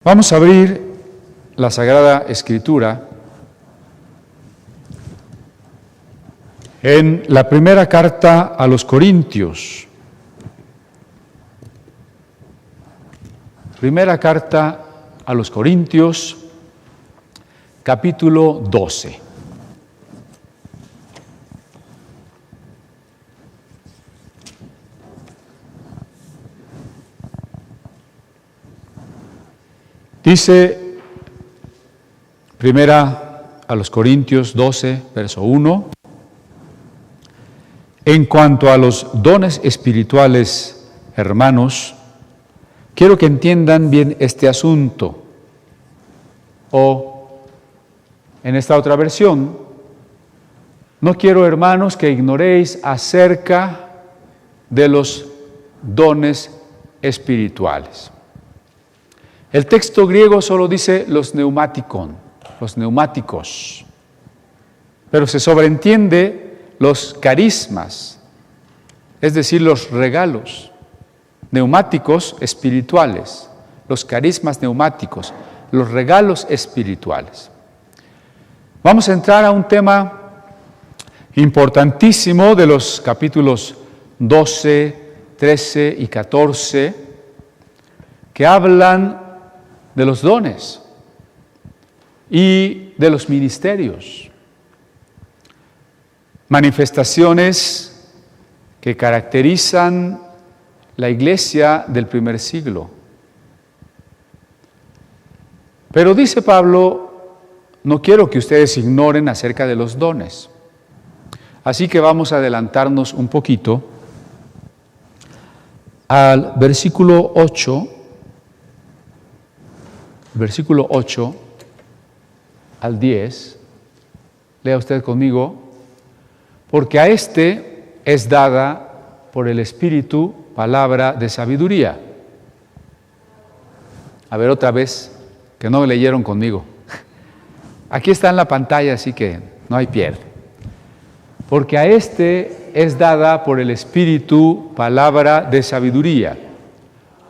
Vamos a abrir la Sagrada Escritura en la primera carta a los Corintios. Primera carta a los Corintios, capítulo 12. Dice primera a los Corintios 12, verso 1, en cuanto a los dones espirituales, hermanos, quiero que entiendan bien este asunto. O, en esta otra versión, no quiero, hermanos, que ignoréis acerca de los dones espirituales. El texto griego solo dice los neumáticos, pero se sobreentiende los carismas, es decir, los regalos neumáticos espirituales, los carismas neumáticos, los regalos espirituales. Vamos a entrar a un tema importantísimo de los capítulos 12, 13 y 14, que hablan de los dones y de los ministerios, manifestaciones que caracterizan la iglesia del primer siglo. Pero dice Pablo, no quiero que ustedes ignoren acerca de los dones. Así que vamos a adelantarnos un poquito al versículo 8, versículo 8 al 10, lea usted conmigo, porque a este es dada por el Espíritu palabra de sabiduría. A ver otra vez, que no leyeron conmigo. Aquí está en la pantalla, así que no hay pierde. Porque a este es dada por el Espíritu palabra de sabiduría,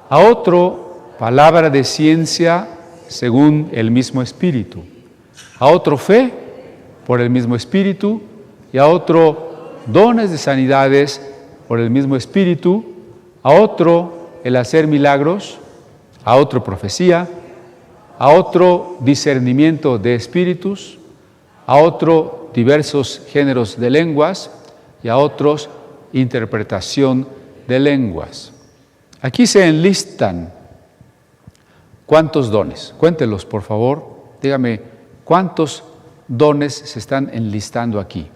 a otro palabra de ciencia según el mismo Espíritu, a otro fe por el mismo Espíritu, y a otro dones de sanidades por el mismo Espíritu, a otro el hacer milagros, a otro profecía, a otro discernimiento de espíritus, a otro diversos géneros de lenguas y a otros interpretación de lenguas. Aquí se enlistan ¿cuántos dones? Cuéntelos, por favor. Dígame, ¿cuántos dones se están enlistando aquí?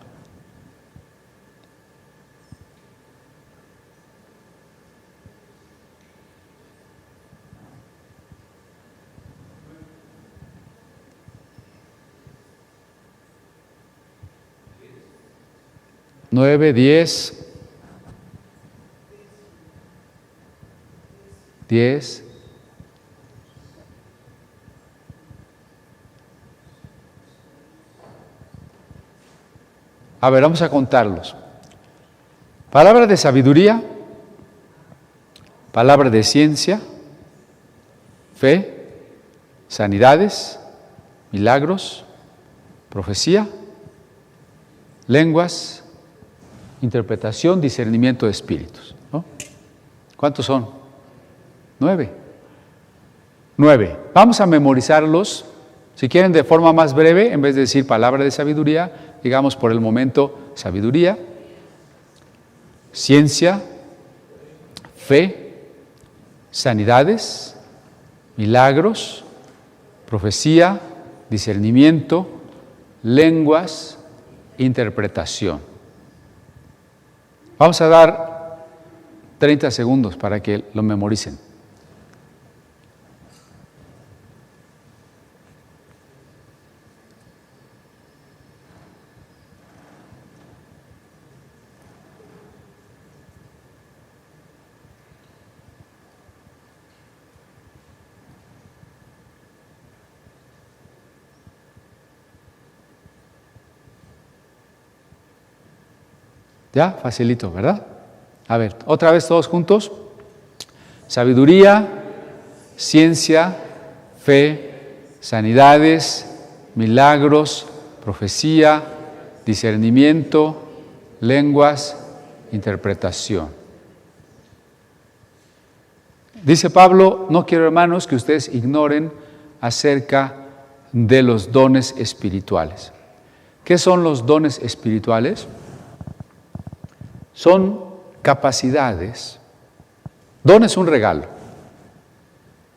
¿9, 10? ¿10? A ver, vamos a contarlos. Palabra de sabiduría, palabra de ciencia, fe, sanidades, milagros, profecía, lenguas, interpretación, discernimiento de espíritus, ¿no? ¿Cuántos son? 9. 9. Vamos a memorizarlos. Si quieren de forma más breve, en vez de decir palabra de sabiduría, digamos por el momento sabiduría, ciencia, fe, sanidades, milagros, profecía, discernimiento, lenguas, interpretación. Vamos a dar 30 segundos para que lo memoricen. Ya, facilito, ¿verdad? A ver, otra vez todos juntos. Sabiduría, ciencia, fe, sanidades, milagros, profecía, discernimiento, lenguas, interpretación. Dice Pablo, no quiero, hermanos, que ustedes ignoren acerca de los dones espirituales. ¿Qué son los dones espirituales? Son capacidades. Don es un regalo.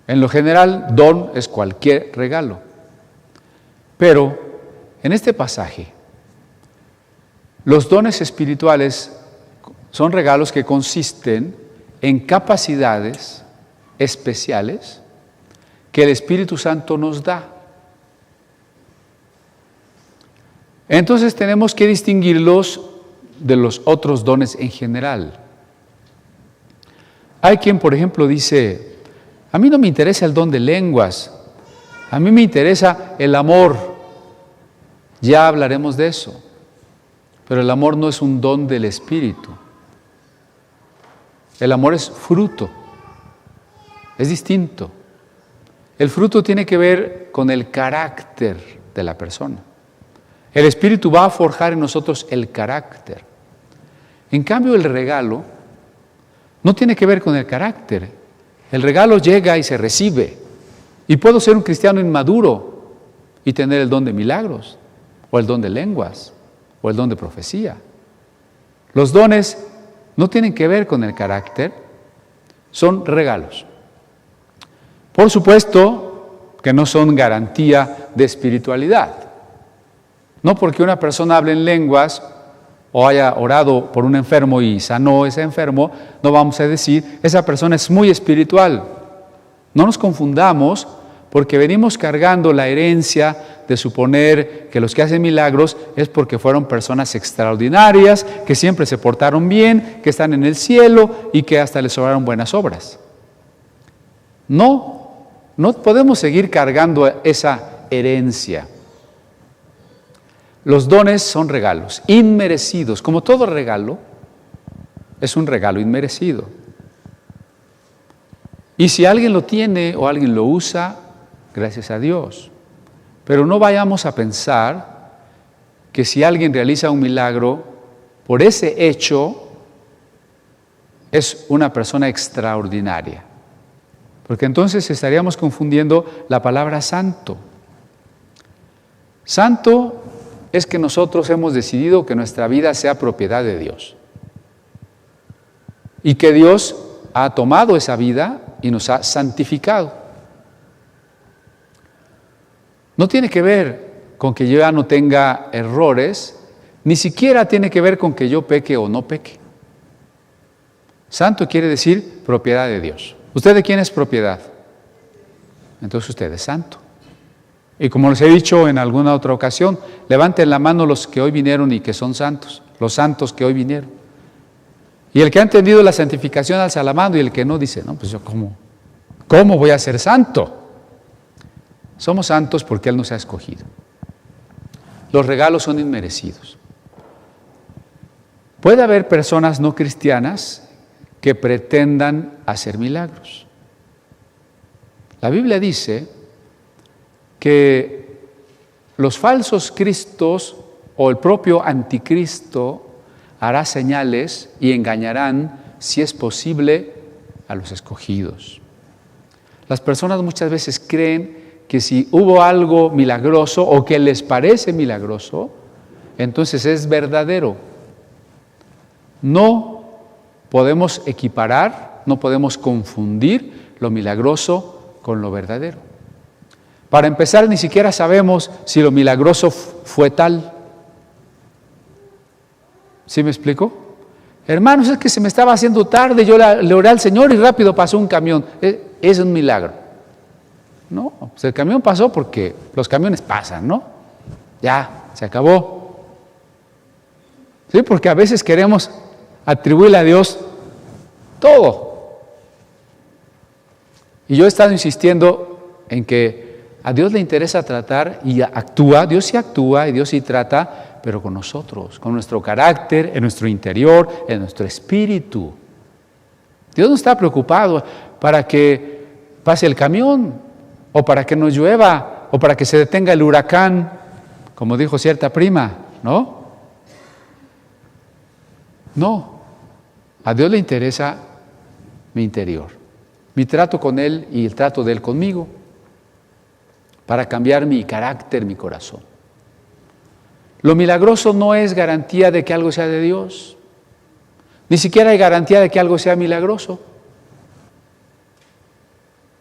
En lo general, don es cualquier regalo. Pero en este pasaje, los dones espirituales son regalos que consisten en capacidades especiales que el Espíritu Santo nos da. Entonces tenemos que distinguirlos de los otros dones en general. Hay quien, por ejemplo, dice, a mí no me interesa el don de lenguas, a mí me interesa el amor. Ya hablaremos de eso, pero el amor no es un don del Espíritu. El amor es fruto, es distinto. El fruto tiene que ver con el carácter de la persona. El Espíritu va a forjar en nosotros el carácter. En cambio, el regalo no tiene que ver con el carácter. El regalo llega y se recibe. Y puedo ser un cristiano inmaduro y tener el don de milagros, o el don de lenguas, o el don de profecía. Los dones no tienen que ver con el carácter, son regalos. Por supuesto que no son garantía de espiritualidad. No porque una persona hable en lenguas o haya orado por un enfermo y sanó ese enfermo, no vamos a decir, esa persona es muy espiritual. No nos confundamos, porque venimos cargando la herencia de suponer que los que hacen milagros es porque fueron personas extraordinarias, que siempre se portaron bien, que están en el cielo y que hasta les sobraron buenas obras. No podemos seguir cargando esa herencia. Los dones son regalos inmerecidos, como todo regalo, es un regalo inmerecido. Y si alguien lo tiene o alguien lo usa, gracias a Dios. Pero no vayamos a pensar que si alguien realiza un milagro, por ese hecho es una persona extraordinaria. Porque entonces estaríamos confundiendo la palabra santo. Santo es que nosotros hemos decidido que nuestra vida sea propiedad de Dios. Y que Dios ha tomado esa vida y nos ha santificado. No tiene que ver con que yo ya no tenga errores, ni siquiera tiene que ver con que yo peque o no peque. Santo quiere decir propiedad de Dios. ¿Usted de quién es propiedad? Entonces usted es santo. Y como les he dicho en alguna otra ocasión, levanten la mano los que hoy vinieron y que son santos, los santos que hoy vinieron. Y el que ha entendido la santificación alza la mano, y el que no dice, no, pues yo ¿cómo voy a ser santo? Somos santos porque Él nos ha escogido. Los regalos son inmerecidos. Puede haber personas no cristianas que pretendan hacer milagros. La Biblia dice que los falsos cristos o el propio anticristo hará señales y engañarán, si es posible, a los escogidos. Las personas muchas veces creen que si hubo algo milagroso o que les parece milagroso, entonces es verdadero. No podemos equiparar, no podemos confundir lo milagroso con lo verdadero. Para empezar, ni siquiera sabemos si lo milagroso fue tal. ¿Sí me explico? Hermanos, es que se me estaba haciendo tarde, yo le oré al Señor y rápido pasó un camión. Es un milagro. No, pues el camión pasó porque los camiones pasan, ¿no? Ya, se acabó. Sí, porque a veces queremos atribuirle a Dios todo. Y yo he estado insistiendo en que a Dios le interesa tratar y actúa, Dios sí actúa y Dios sí trata, pero con nosotros, con nuestro carácter, en nuestro interior, en nuestro espíritu. Dios no está preocupado para que pase el camión o para que no llueva, o para que se detenga el huracán, como dijo cierta prima, ¿no? No, a Dios le interesa mi interior, mi trato con Él y el trato de Él conmigo, para cambiar mi carácter, mi corazón. Lo milagroso no es garantía de que algo sea de Dios, ni siquiera hay garantía de que algo sea milagroso.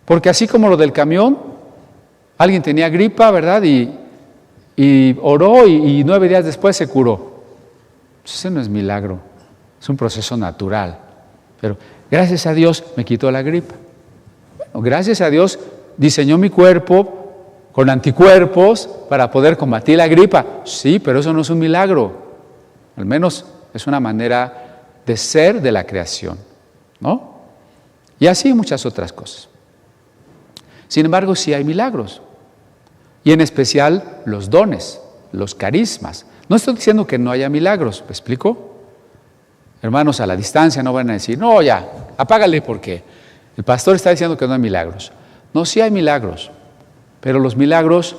Porque así como lo del camión, alguien tenía gripa, ¿verdad? Y oró y 9 días después se curó. Ese no es milagro, es un proceso natural. Pero gracias a Dios me quitó la gripa. Bueno, gracias a Dios diseñó mi cuerpo con anticuerpos para poder combatir la gripa. Sí, pero eso no es un milagro. Al menos es una manera de ser de la creación, ¿no? Y así muchas otras cosas. Sin embargo, sí hay milagros. Y en especial los dones, los carismas. No estoy diciendo que no haya milagros, ¿me explico? Hermanos, a la distancia no van a decir, no, ya, apágale porque el pastor está diciendo que no hay milagros. No, sí hay milagros, pero los milagros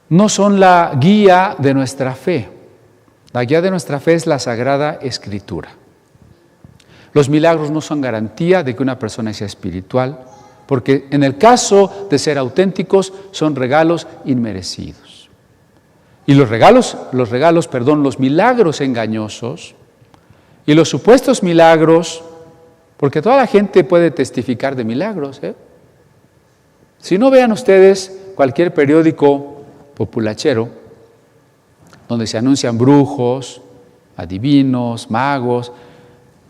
no son la guía de nuestra fe. La guía de nuestra fe es la Sagrada Escritura. Los milagros no son garantía de que una persona sea espiritual, porque en el caso de ser auténticos son regalos inmerecidos. Y los milagros engañosos y los supuestos milagros, porque toda la gente puede testificar de milagros, Si no, vean ustedes cualquier periódico populachero donde se anuncian brujos, adivinos, magos,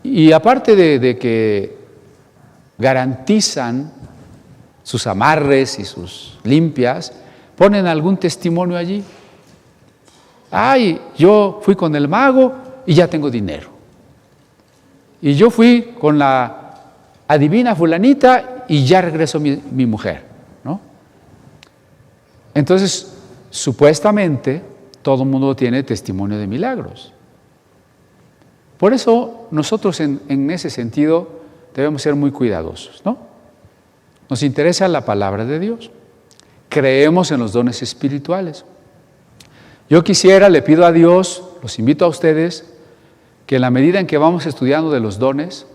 y aparte de que garantizan sus amarres y sus limpias, ponen algún testimonio allí. Ay, yo fui con el mago y ya tengo dinero. Y yo fui con la adivina fulanita y ya regresó mi mujer, ¿no? Entonces, supuestamente, todo el mundo tiene testimonio de milagros. Por eso, nosotros en ese sentido debemos ser muy cuidadosos, ¿no? Nos interesa la palabra de Dios. Creemos en los dones espirituales. Yo le pido a Dios, los invito a ustedes, que en la medida en que vamos estudiando de los dones,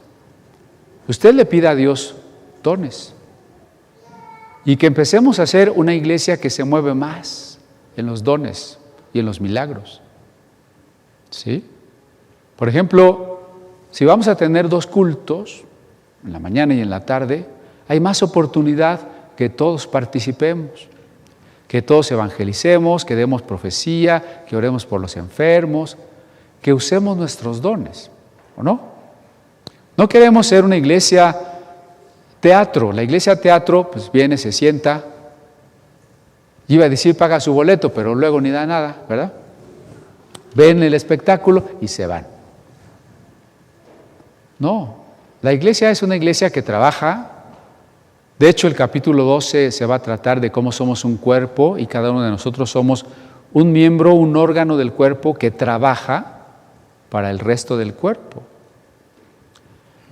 usted le pida a Dios dones. Y que empecemos a ser una iglesia que se mueve más en los dones y en los milagros. ¿Sí? Por ejemplo, si vamos a tener 2 cultos, en la mañana y en la tarde, hay más oportunidad que todos participemos, que todos evangelicemos, que demos profecía, que oremos por los enfermos, que usemos nuestros dones, ¿o no? No queremos ser una iglesia teatro. La iglesia teatro, pues viene, se sienta, iba a decir paga su boleto, pero luego ni da nada, ¿verdad? Ven el espectáculo y se van. No, la iglesia es una iglesia que trabaja. De hecho, el capítulo 12 se va a tratar de cómo somos un cuerpo y cada uno de nosotros somos un miembro, un órgano del cuerpo que trabaja para el resto del cuerpo.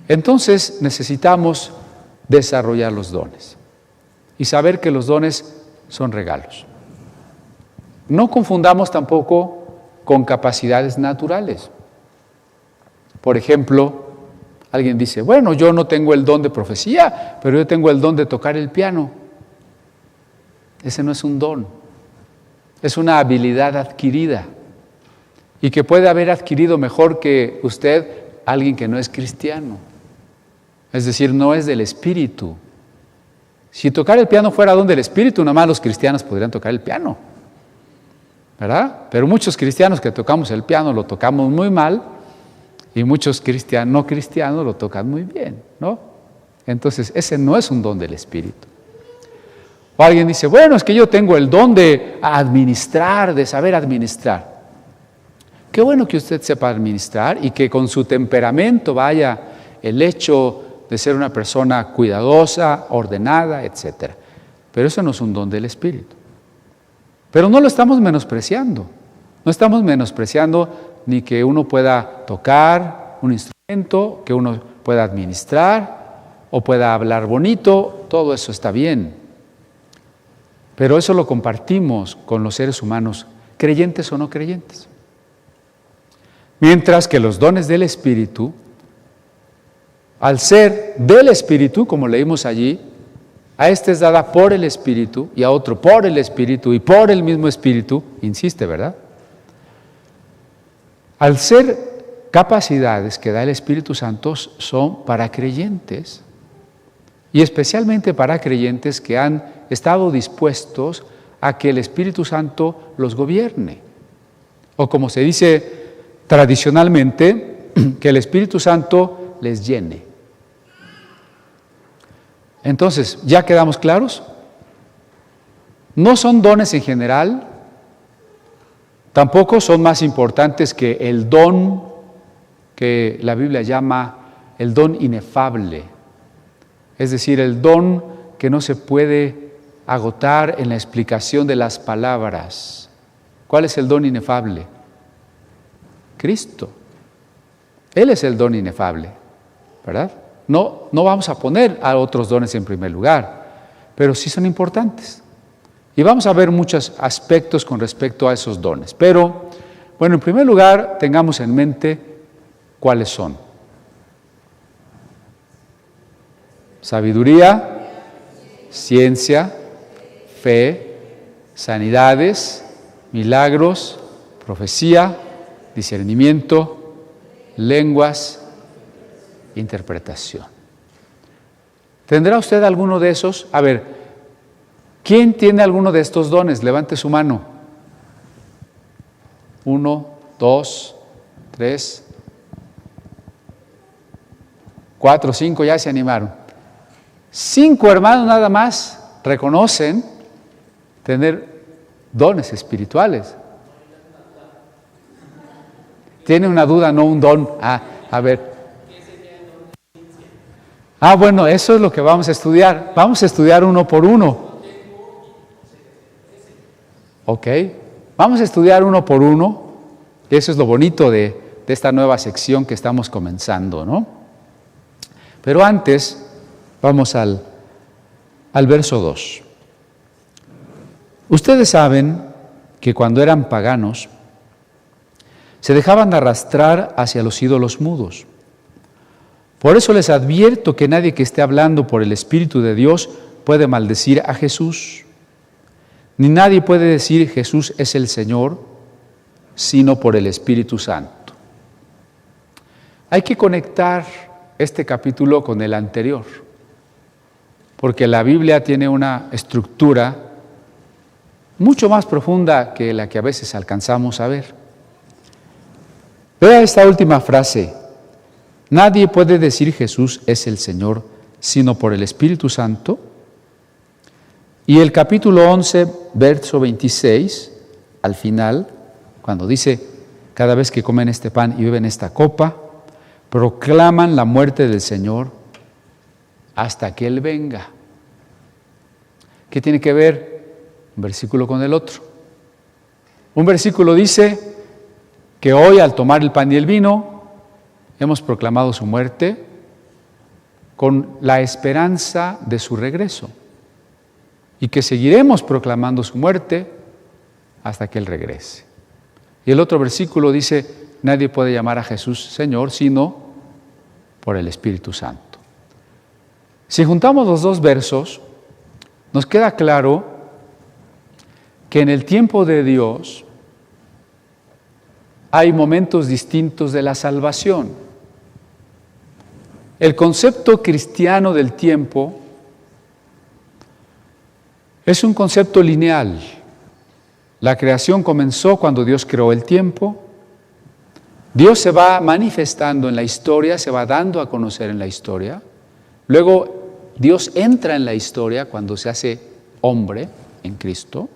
Entonces, necesitamos desarrollar los dones y saber que los dones son regalos. No confundamos tampoco con capacidades naturales. Por ejemplo, alguien dice, bueno, yo no tengo el don de profecía, pero yo tengo el don de tocar el piano. Ese no es un don, es una habilidad adquirida y que puede haber adquirido mejor que usted alguien que no es cristiano. Es decir, no es del Espíritu. Si tocar el piano fuera don del Espíritu, nada más los cristianos podrían tocar el piano, ¿verdad? Pero muchos cristianos que tocamos el piano lo tocamos muy mal y muchos no cristianos lo tocan muy bien, ¿no? Entonces, ese no es un don del Espíritu. O alguien dice, bueno, es que yo tengo el don de administrar, de saber administrar. Qué bueno que usted sepa administrar y que con su temperamento vaya el hecho de ser una persona cuidadosa, ordenada, etc. Pero eso no es un don del Espíritu. Pero no lo estamos menospreciando. No estamos menospreciando ni que uno pueda tocar un instrumento, que uno pueda administrar o pueda hablar bonito. Todo eso está bien. Pero eso lo compartimos con los seres humanos, creyentes o no creyentes. Mientras que los dones del Espíritu, al ser del Espíritu, como leímos allí, a este es dada por el Espíritu y a otro por el Espíritu y por el mismo Espíritu, insiste, ¿verdad? Al ser capacidades que da el Espíritu Santo son para creyentes y especialmente para creyentes que han estado dispuestos a que el Espíritu Santo los gobierne. O como se dice tradicionalmente, que el Espíritu Santo les llene. Entonces, ¿ya quedamos claros? No son dones en general, tampoco son más importantes que el don que la Biblia llama el don inefable, es decir, el don que no se puede agotar en la explicación de las palabras. ¿Cuál es el don inefable? Cristo. Él es el don inefable, ¿verdad? No vamos a poner a otros dones en primer lugar, pero sí son importantes. Y vamos a ver muchos aspectos con respecto a esos dones. Pero, bueno, en primer lugar, tengamos en mente cuáles son. Sabiduría, ciencia, fe, sanidades, milagros, profecía, discernimiento, lenguas, interpretación. ¿Tendrá usted alguno de esos? A ver, ¿quién tiene alguno de estos dones? Levante su mano. 1, 2, 3, 4, 5, ya se animaron. 5 hermanos nada más reconocen tener dones espirituales. Tiene una duda, no un don. A ver. Bueno, eso es lo que vamos a estudiar. Vamos a estudiar uno por uno. Ok. Vamos a estudiar uno por uno. Eso es lo bonito de esta nueva sección que estamos comenzando, ¿no? Pero antes, vamos al verso 2. Ustedes saben que cuando eran paganos, se dejaban arrastrar hacia los ídolos mudos. Por eso les advierto que nadie que esté hablando por el Espíritu de Dios puede maldecir a Jesús, ni nadie puede decir Jesús es el Señor, sino por el Espíritu Santo. Hay que conectar este capítulo con el anterior, porque la Biblia tiene una estructura mucho más profunda que la que a veces alcanzamos a ver. Vea esta última frase: nadie puede decir Jesús es el Señor, sino por el Espíritu Santo. Y el capítulo 11, verso 26, al final, cuando dice, cada vez que comen este pan y beben esta copa, proclaman la muerte del Señor hasta que Él venga. ¿Qué tiene que ver un versículo con el otro? Un versículo dice que hoy, al tomar el pan y el vino, hemos proclamado su muerte con la esperanza de su regreso y que seguiremos proclamando su muerte hasta que Él regrese. Y el otro versículo dice, nadie puede llamar a Jesús Señor sino por el Espíritu Santo. Si juntamos los dos versos, nos queda claro que en el tiempo de Dios hay momentos distintos de la salvación. El concepto cristiano del tiempo es un concepto lineal. La creación comenzó cuando Dios creó el tiempo. Dios se va manifestando en la historia, se va dando a conocer en la historia. Luego Dios entra en la historia cuando se hace hombre en Cristo.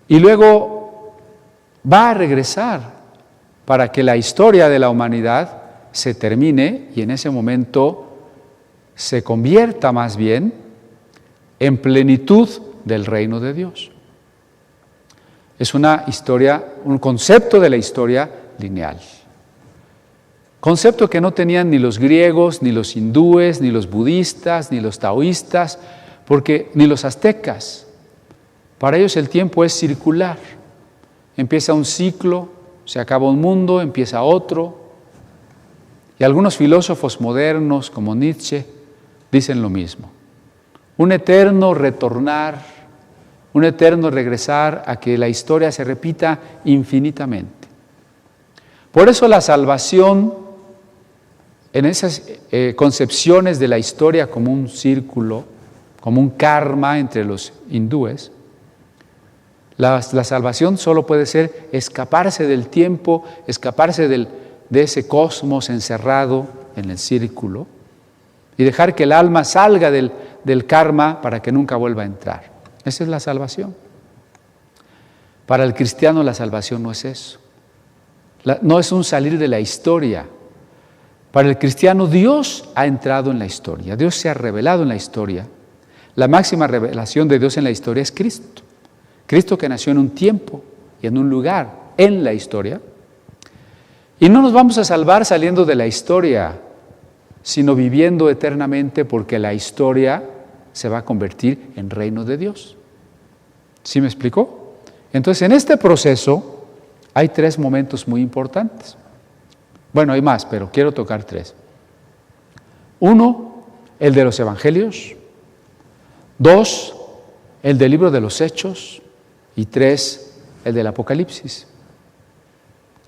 Y luego va a regresar para que la historia de la humanidad se termine y en ese momento se convierta más bien en plenitud del reino de Dios. Es una historia, un concepto de la historia lineal. Concepto que no tenían ni los griegos, ni los hindúes, ni los budistas, ni los taoístas, ni los aztecas, Para ellos el tiempo es circular. Empieza un ciclo, se acaba un mundo, empieza otro. Y algunos filósofos modernos, como Nietzsche, dicen lo mismo. Un eterno retornar, un eterno regresar a que la historia se repita infinitamente. Por eso la salvación, en esas concepciones de la historia como un círculo, como un karma entre los hindúes, la salvación solo puede ser escaparse del tiempo, escaparse de ese cosmos encerrado en el círculo y dejar que el alma salga del karma para que nunca vuelva a entrar. Esa es la salvación. Para el cristiano la salvación no es eso. No es un salir de la historia. Para el cristiano Dios ha entrado en la historia, Dios se ha revelado en la historia. La máxima revelación de Dios en la historia es Cristo. Cristo que nació en un tiempo y en un lugar en la historia. Y no nos vamos a salvar saliendo de la historia, sino viviendo eternamente, porque la historia se va a convertir en reino de Dios. ¿Sí me explicó? Entonces, en este proceso hay 3 momentos muy importantes. Bueno, hay más, pero quiero tocar 3. 1, el de los evangelios. 2, el del libro de los Hechos. Y 3, el del Apocalipsis.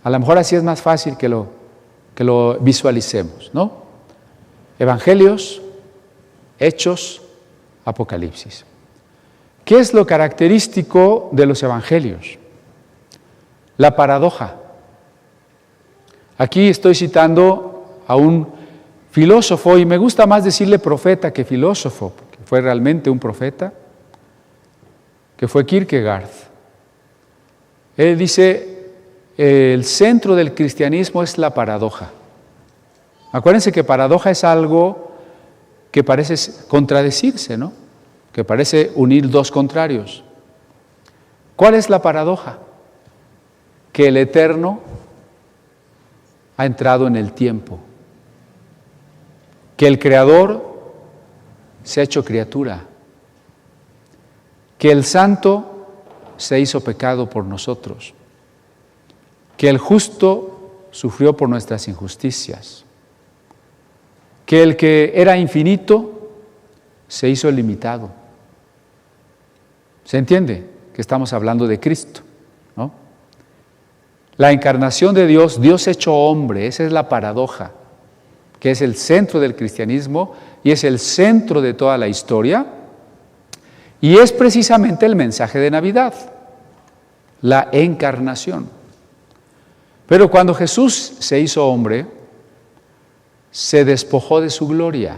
A lo mejor así es más fácil que lo visualicemos, ¿no? Evangelios, Hechos, Apocalipsis. ¿Qué es lo característico de los evangelios? La paradoja. Aquí estoy citando a un filósofo, y me gusta más decirle profeta que filósofo, porque fue realmente un profeta, que fue Kierkegaard. Él dice, el centro del cristianismo es la paradoja. Acuérdense que paradoja es algo que parece contradecirse, ¿no? Que parece unir 2 contrarios. ¿Cuál es la paradoja? Que el eterno ha entrado en el tiempo. Que el creador se ha hecho criatura. Que el santo se hizo pecado por nosotros, que el justo sufrió por nuestras injusticias, que el que era infinito se hizo limitado. ¿Se entiende? Que estamos hablando de Cristo, ¿no? La encarnación de Dios, Dios hecho hombre, esa es la paradoja, que es el centro del cristianismo y es el centro de toda la historia. Y es precisamente el mensaje de Navidad, la encarnación. Pero cuando Jesús se hizo hombre, se despojó de su gloria.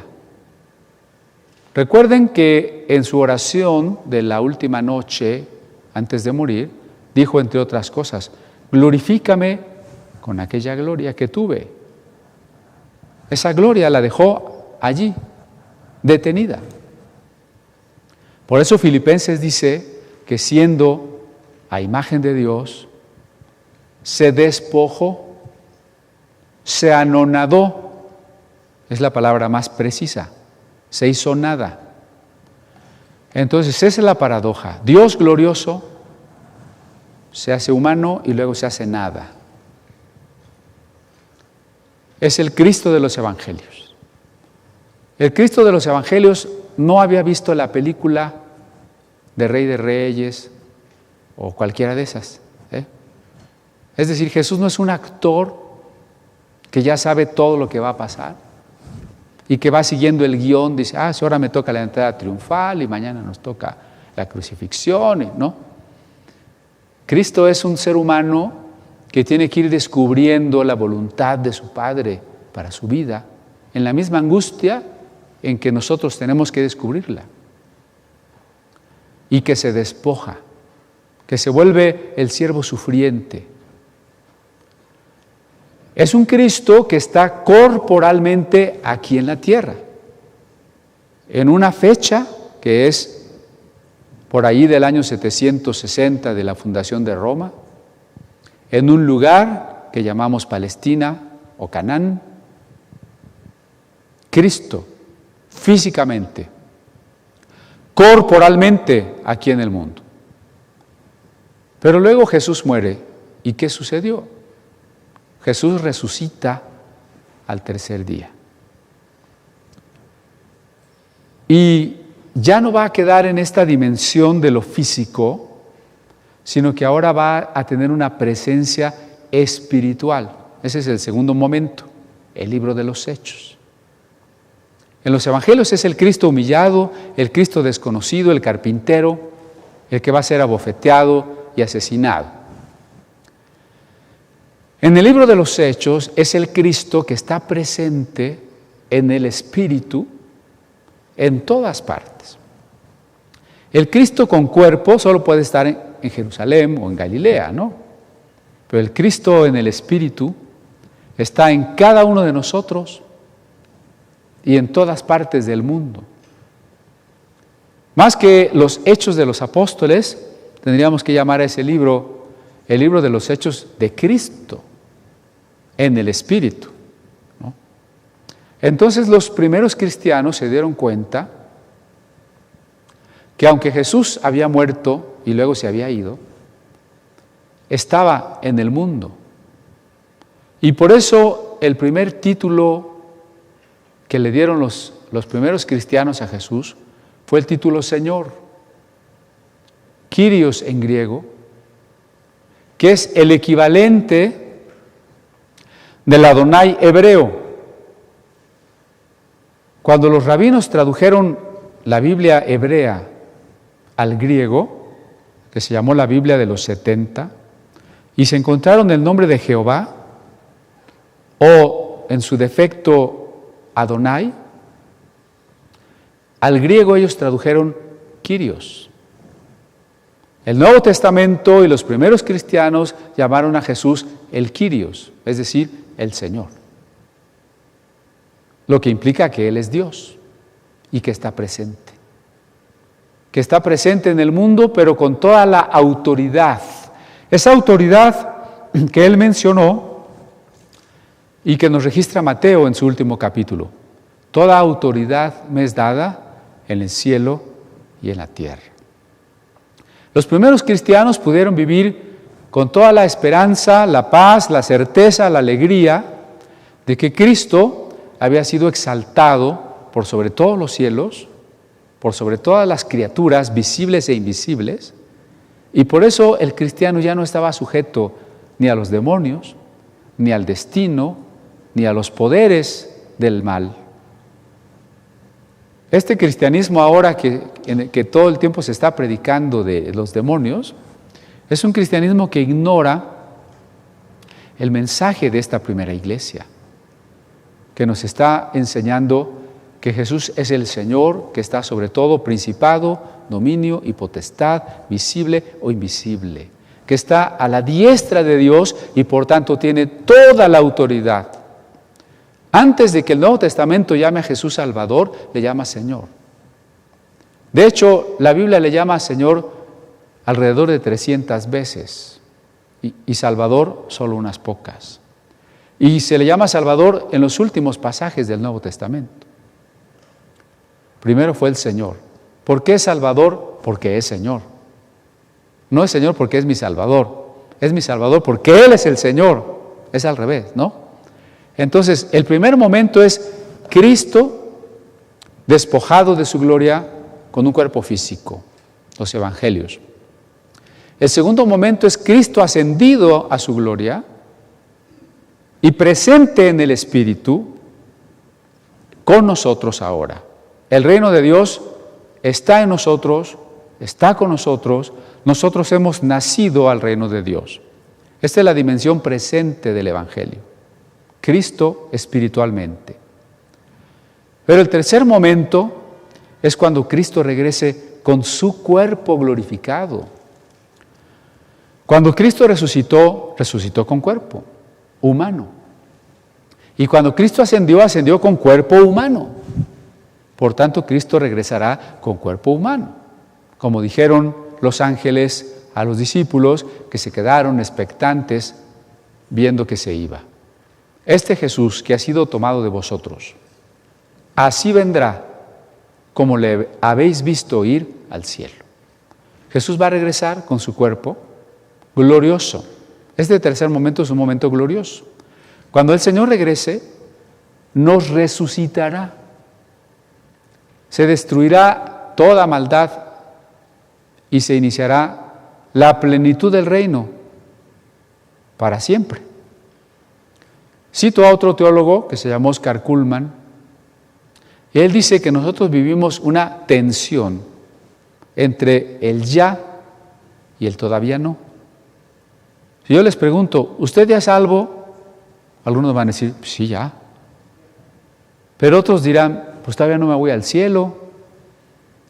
Recuerden que en su oración de la última noche, antes de morir, dijo entre otras cosas, glorifícame con aquella gloria que tuve. Esa gloria la dejó allí, detenida. Por eso Filipenses dice que siendo a imagen de Dios, se despojó, se anonadó, es la palabra más precisa, se hizo nada. Entonces esa es la paradoja. Dios glorioso se hace humano y luego se hace nada. Es el Cristo de los evangelios. El Cristo de los evangelios no había visto la película de Rey de Reyes o cualquiera de esas. Es decir, Jesús no es un actor que ya sabe todo lo que va a pasar y que va siguiendo el guión, dice, si ahora me toca la entrada triunfal y mañana nos toca la crucifixión, ¿no? Cristo es un ser humano que tiene que ir descubriendo la voluntad de su Padre para su vida, en la misma angustia en que nosotros tenemos que descubrirla. Y que se despoja, que se vuelve el siervo sufriente. Es un Cristo que está corporalmente aquí en la tierra, en una fecha que es por ahí del año 760 de la fundación de Roma, en un lugar que llamamos Palestina o Canaán. Cristo, físicamente, corporalmente aquí en el mundo. Pero luego Jesús muere. ¿Y qué sucedió? Jesús resucita al tercer día. Y ya no va a quedar en esta dimensión de lo físico, sino que ahora va a tener una presencia espiritual. Ese es el segundo momento, el libro de los Hechos. En los evangelios es el Cristo humillado, el Cristo desconocido, el carpintero, el que va a ser abofeteado y asesinado. En el libro de los Hechos es el Cristo que está presente en el Espíritu en todas partes. El Cristo con cuerpo solo puede estar en Jerusalén o en Galilea, ¿no? Pero el Cristo en el Espíritu está en cada uno de nosotros y en todas partes del mundo. Más que los Hechos de los Apóstoles, tendríamos que llamar a ese libro el libro de los Hechos de Cristo en el Espíritu, ¿no? Entonces los primeros cristianos se dieron cuenta que aunque Jesús había muerto y luego se había ido, estaba en el mundo. Y por eso el primer título que le dieron los primeros cristianos a Jesús fue el título Señor, Kyrios en griego, que es el equivalente del Adonai hebreo. Cuando los rabinos tradujeron la Biblia hebrea al griego, que se llamó la Biblia de los 70, y se encontraron el nombre de Jehová, o en su defecto Adonai, al griego ellos tradujeron Kyrios. El Nuevo Testamento y los primeros cristianos llamaron a Jesús el Kyrios, es decir, el Señor. Lo que implica que Él es Dios y que está presente. Que está presente en el mundo, pero con toda la autoridad. Esa autoridad que Él mencionó y que nos registra Mateo en su último capítulo. Toda autoridad me es dada en el cielo y en la tierra. Los primeros cristianos pudieron vivir con toda la esperanza, la paz, la certeza, la alegría de que Cristo había sido exaltado por sobre todos los cielos, por sobre todas las criaturas visibles e invisibles, y por eso el cristiano ya no estaba sujeto ni a los demonios, ni al destino, ni a los poderes del mal. Este cristianismo ahora que todo el tiempo se está predicando de los demonios, es un cristianismo que ignora el mensaje de esta primera iglesia, que nos está enseñando que Jesús es el Señor, que está sobre todo principado, dominio y potestad, visible o invisible, que está a la diestra de Dios y por tanto tiene toda la autoridad. Antes de que el Nuevo Testamento llame a Jesús Salvador, le llama Señor. De hecho, la Biblia le llama Señor alrededor de 300 veces y Salvador solo unas pocas. Y se le llama Salvador en los últimos pasajes del Nuevo Testamento. Primero fue el Señor. ¿Por qué es Salvador? Porque es Señor. No es Señor porque es mi Salvador. Es mi Salvador porque Él es el Señor. Es al revés, ¿no? Entonces, el primer momento es Cristo despojado de su gloria con un cuerpo físico, los evangelios. El segundo momento es Cristo ascendido a su gloria y presente en el Espíritu con nosotros ahora. El reino de Dios está en nosotros, está con nosotros, nosotros hemos nacido al reino de Dios. Esta es la dimensión presente del evangelio. Cristo espiritualmente. Pero el tercer momento es cuando Cristo regrese con su cuerpo glorificado. Cuando Cristo resucitó, resucitó con cuerpo humano. Y cuando Cristo ascendió, ascendió con cuerpo humano. Por tanto, Cristo regresará con cuerpo humano. Como dijeron los ángeles a los discípulos que se quedaron expectantes viendo que se iba. Este Jesús que ha sido tomado de vosotros, así vendrá como le habéis visto ir al cielo. Jesús va a regresar con su cuerpo glorioso. Este tercer momento es un momento glorioso. Cuando el Señor regrese, nos resucitará. Se destruirá toda maldad y se iniciará la plenitud del reino para siempre. Cito a otro teólogo que se llamó Oscar Cullmann. Él dice que nosotros vivimos una tensión entre el ya y el todavía no. Si yo les pregunto, ¿usted ya es salvo? Algunos van a decir, sí, ya. Pero otros dirán, pues todavía no me voy al cielo.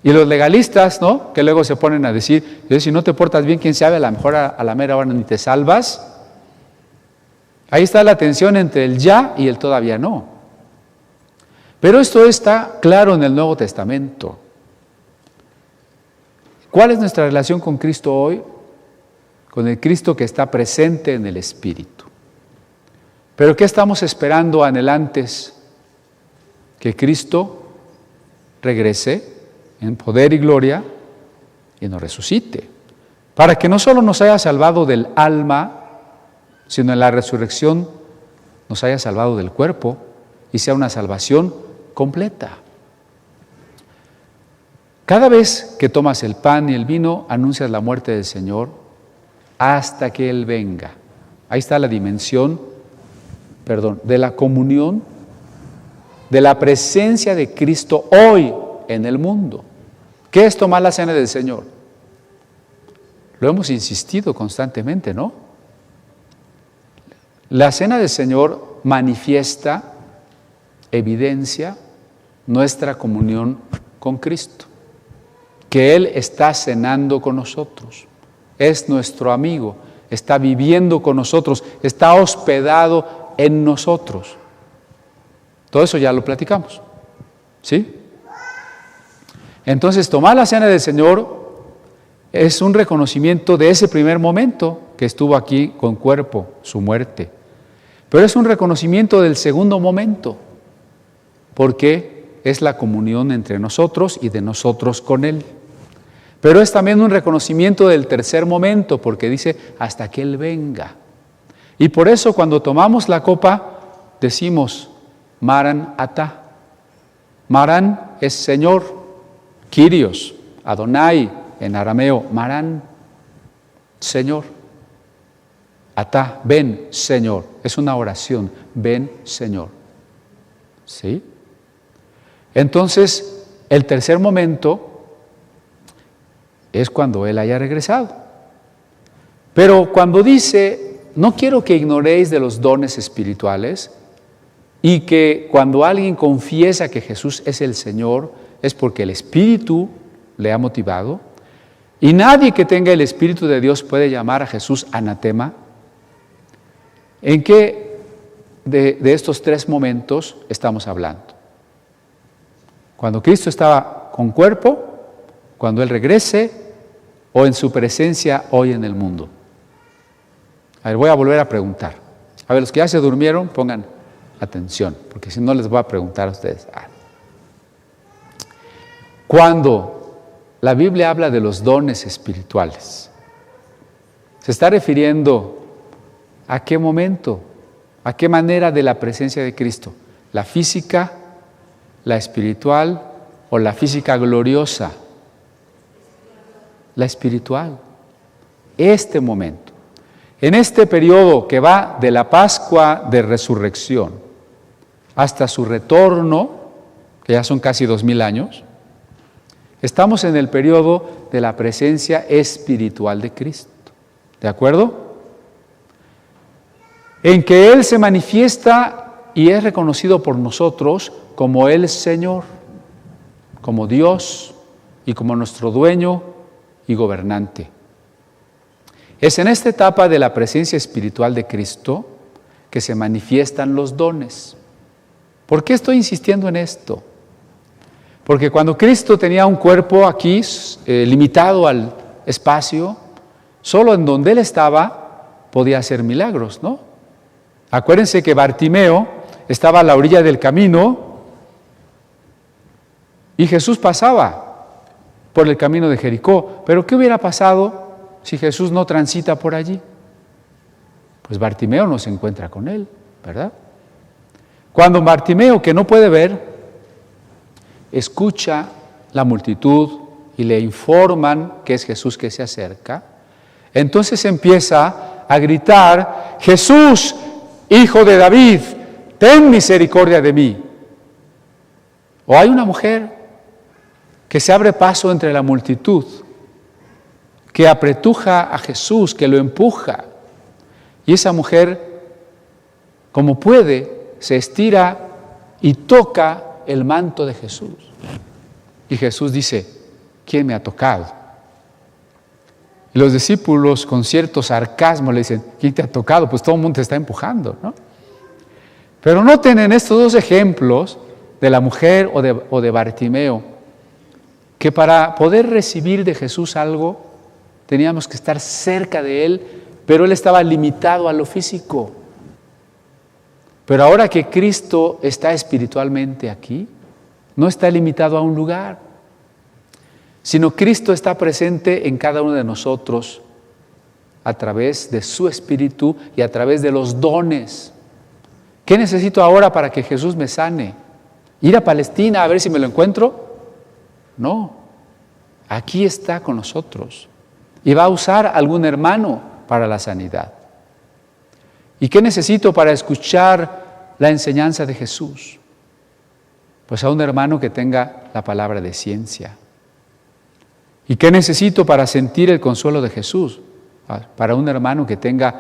Y los legalistas, ¿no?, que luego se ponen a decir, si no te portas bien, quién sabe, a lo mejor a la mera hora ni te salvas. Ahí está la tensión entre el ya y el todavía no. Pero esto está claro en el Nuevo Testamento. ¿Cuál es nuestra relación con Cristo hoy? Con el Cristo que está presente en el Espíritu. ¿Pero qué estamos esperando anhelantes? Que Cristo regrese en poder y gloria y nos resucite, para que no solo nos haya salvado del alma, sino en la resurrección nos haya salvado del cuerpo y sea una salvación completa. Cada vez que tomas el pan y el vino, anuncias la muerte del Señor hasta que Él venga. Ahí está la dimensión, de la comunión, de la presencia de Cristo hoy en el mundo. ¿Qué es tomar la cena del Señor? Lo hemos insistido constantemente, ¿no? La cena del Señor manifiesta, evidencia nuestra comunión con Cristo, que Él está cenando con nosotros, es nuestro amigo, está viviendo con nosotros, está hospedado en nosotros. Todo eso ya lo platicamos, ¿sí? Entonces, tomar la cena del Señor es un reconocimiento de ese primer momento que estuvo aquí con cuerpo, su muerte. Pero es un reconocimiento del segundo momento, porque es la comunión entre nosotros y de nosotros con Él. Pero es también un reconocimiento del tercer momento, porque dice, hasta que Él venga. Y por eso cuando tomamos la copa, decimos, Maran Atá. Maran es Señor, Kyrios, Adonai, en arameo, Maran, Señor. Atá, ven, Señor. Es una oración, ven, Señor. ¿Sí? Entonces, el tercer momento es cuando Él haya regresado. Pero cuando dice, no quiero que ignoréis de los dones espirituales, y que cuando alguien confiesa que Jesús es el Señor, es porque el Espíritu le ha motivado, y nadie que tenga el Espíritu de Dios puede llamar a Jesús anatema. ¿En qué de estos tres momentos estamos hablando? Cuando Cristo estaba con cuerpo, cuando Él regrese, o en su presencia hoy en el mundo. A ver, voy a volver a preguntar. A ver, los que ya se durmieron, pongan atención, porque si no les voy a preguntar a ustedes. Cuando la Biblia habla de los dones espirituales, ¿se está refiriendo a qué momento, a qué manera de la presencia de Cristo? ¿La física, la espiritual o la física gloriosa? La espiritual. Este momento, en este periodo que va de la Pascua de Resurrección hasta su retorno, que ya son casi 2000 años, estamos en el periodo de la presencia espiritual de Cristo. ¿De acuerdo? En que Él se manifiesta y es reconocido por nosotros como el Señor, como Dios y como nuestro dueño y gobernante. Es en esta etapa de la presencia espiritual de Cristo que se manifiestan los dones. ¿Por qué estoy insistiendo en esto? Porque cuando Cristo tenía un cuerpo aquí, limitado al espacio, solo en donde Él estaba podía hacer milagros, ¿no? Acuérdense que Bartimeo estaba a la orilla del camino y Jesús pasaba por el camino de Jericó. Pero ¿qué hubiera pasado si Jesús no transita por allí? Pues Bartimeo no se encuentra con él, ¿verdad? Cuando Bartimeo, que no puede ver, escucha la multitud y le informan que es Jesús que se acerca, entonces empieza a gritar: Jesús, Hijo de David, ten misericordia de mí. O hay una mujer que se abre paso entre la multitud, que apretuja a Jesús, que lo empuja. Y esa mujer, como puede, se estira y toca el manto de Jesús. Y Jesús dice: ¿quién me ha tocado? Y los discípulos, con cierto sarcasmo, le dicen: ¿quién te ha tocado? Pues todo el mundo te está empujando, ¿no? Pero noten en estos dos ejemplos, de la mujer o de Bartimeo, que para poder recibir de Jesús algo, teníamos que estar cerca de Él, pero Él estaba limitado a lo físico. Pero ahora que Cristo está espiritualmente aquí, no está limitado a un lugar, sino Cristo está presente en cada uno de nosotros a través de su Espíritu y a través de los dones. ¿Qué necesito ahora para que Jesús me sane? ¿Ir a Palestina a ver si me lo encuentro? No, aquí está con nosotros y va a usar a algún hermano para la sanidad. ¿Y qué necesito para escuchar la enseñanza de Jesús? Pues a un hermano que tenga la palabra de ciencia. ¿Y qué necesito para sentir el consuelo de Jesús? Para un hermano que tenga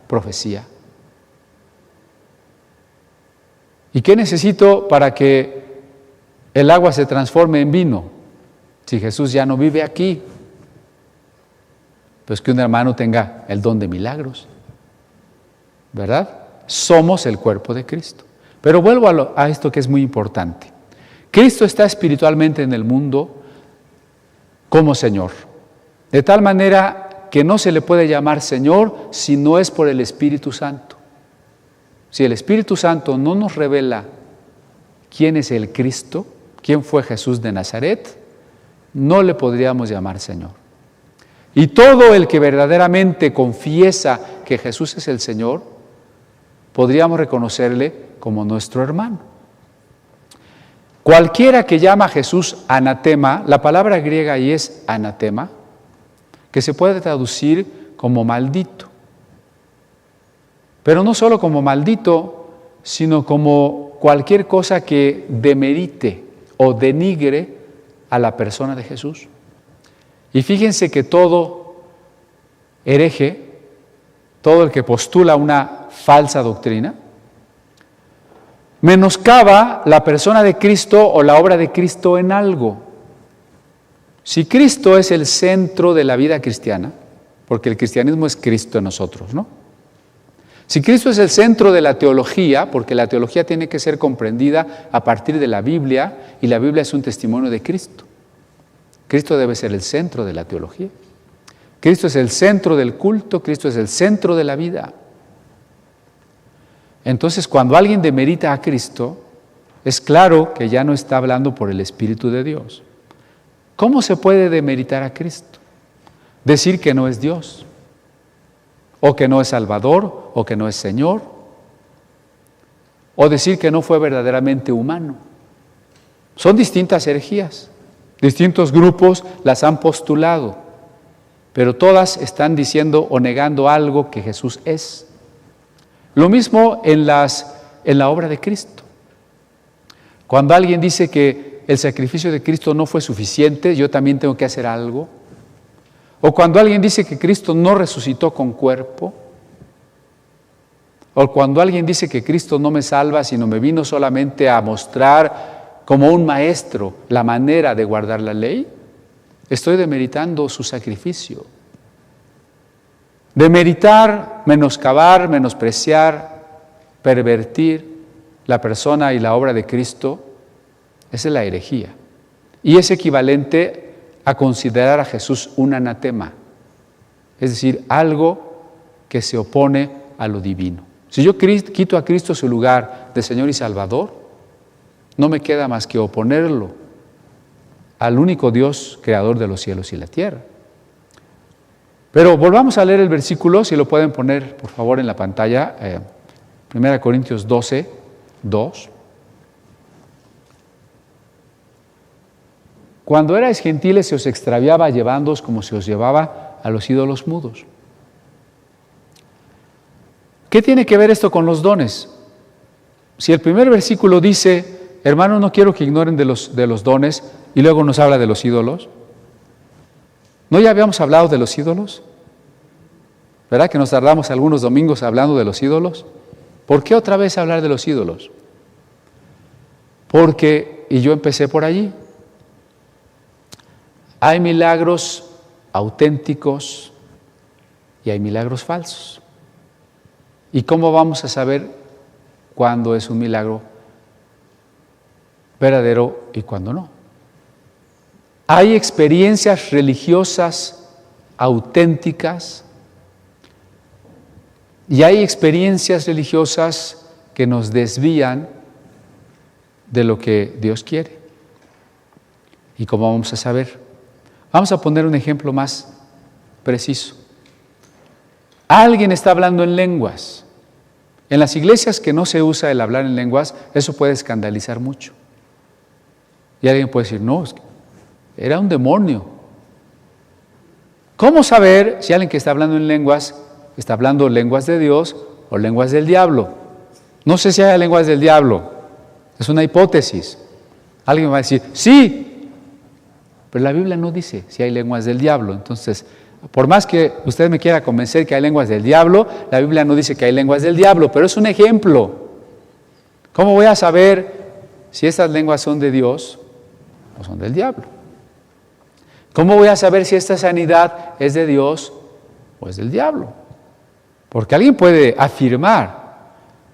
profecía. ¿Y qué necesito para que el agua se transforme en vino? Si Jesús ya no vive aquí, pues que un hermano tenga el don de milagros, ¿verdad? Somos el cuerpo de Cristo. Pero vuelvo a esto que es muy importante. Cristo está espiritualmente en el mundo como Señor, de tal manera que no se le puede llamar Señor si no es por el Espíritu Santo. Si el Espíritu Santo no nos revela quién es el Cristo, quién fue Jesús de Nazaret, no le podríamos llamar Señor. Y todo el que verdaderamente confiesa que Jesús es el Señor, podríamos reconocerle como nuestro hermano. Cualquiera que llama a Jesús anatema, la palabra griega ahí es anatema, que se puede traducir como maldito. Pero no solo como maldito, sino como cualquier cosa que demerite o denigre a la persona de Jesús. Y fíjense que todo hereje, todo el que postula una falsa doctrina, menoscaba la persona de Cristo o la obra de Cristo en algo. Si Cristo es el centro de la vida cristiana, porque el cristianismo es Cristo en nosotros, ¿no? Si Cristo es el centro de la teología, porque la teología tiene que ser comprendida a partir de la Biblia, y la Biblia es un testimonio de Cristo. Cristo debe ser el centro de la teología. Cristo es el centro del culto, Cristo es el centro de la vida. Entonces, cuando alguien demerita a Cristo, es claro que ya no está hablando por el Espíritu de Dios. ¿Cómo se puede demeritar a Cristo? Decir que no es Dios, o que no es Salvador, o que no es Señor, o decir que no fue verdaderamente humano. Son distintas herejías, distintos grupos las han postulado, pero todas están diciendo o negando algo que Jesús es. Lo mismo en la obra de Cristo. Cuando alguien dice que el sacrificio de Cristo no fue suficiente, yo también tengo que hacer algo. O cuando alguien dice que Cristo no resucitó con cuerpo. O cuando alguien dice que Cristo no me salva, sino me vino solamente a mostrar como un maestro la manera de guardar la ley, estoy demeritando su sacrificio. Demeritar, menoscabar, menospreciar, pervertir la persona y la obra de Cristo, esa es la herejía. Y es equivalente a considerar a Jesús un anatema, es decir, algo que se opone a lo divino. Si yo quito a Cristo su lugar de Señor y Salvador, no me queda más que oponerlo al único Dios, creador de los cielos y la tierra. Pero volvamos a leer el versículo, si lo pueden poner por favor en la pantalla, 1 Corintios 12, 2. Cuando erais gentiles se os extraviaba llevándoos como se os llevaba a los ídolos mudos. ¿Qué tiene que ver esto con los dones? Si el primer versículo dice, hermanos, no quiero que ignoren de los dones, y luego nos habla de los ídolos. ¿No ya habíamos hablado de los ídolos? ¿Verdad que nos tardamos algunos domingos hablando de los ídolos? ¿Por qué otra vez hablar de los ídolos? Porque, y yo empecé por allí, hay milagros auténticos y hay milagros falsos. ¿Y cómo vamos a saber cuándo es un milagro verdadero y cuándo no? Hay experiencias religiosas auténticas y hay experiencias religiosas que nos desvían de lo que Dios quiere. ¿Y cómo vamos a saber? Vamos a poner un ejemplo más preciso. Alguien está hablando en lenguas. En las iglesias que no se usa el hablar en lenguas, eso puede escandalizar mucho. Y alguien puede decir, no, es que era un demonio. ¿Cómo saber si alguien que está hablando en lenguas está hablando lenguas de Dios o lenguas del diablo? No sé si hay lenguas del diablo, es una hipótesis. Alguien va a decir, sí, pero la Biblia no dice si hay lenguas del diablo. Entonces, por más que usted me quiera convencer que hay lenguas del diablo, la Biblia no dice que hay lenguas del diablo, pero es un ejemplo. ¿Cómo voy a saber si estas lenguas son de Dios o son del diablo? ¿Cómo voy a saber si esta sanidad es de Dios o es del diablo? Porque alguien puede afirmar,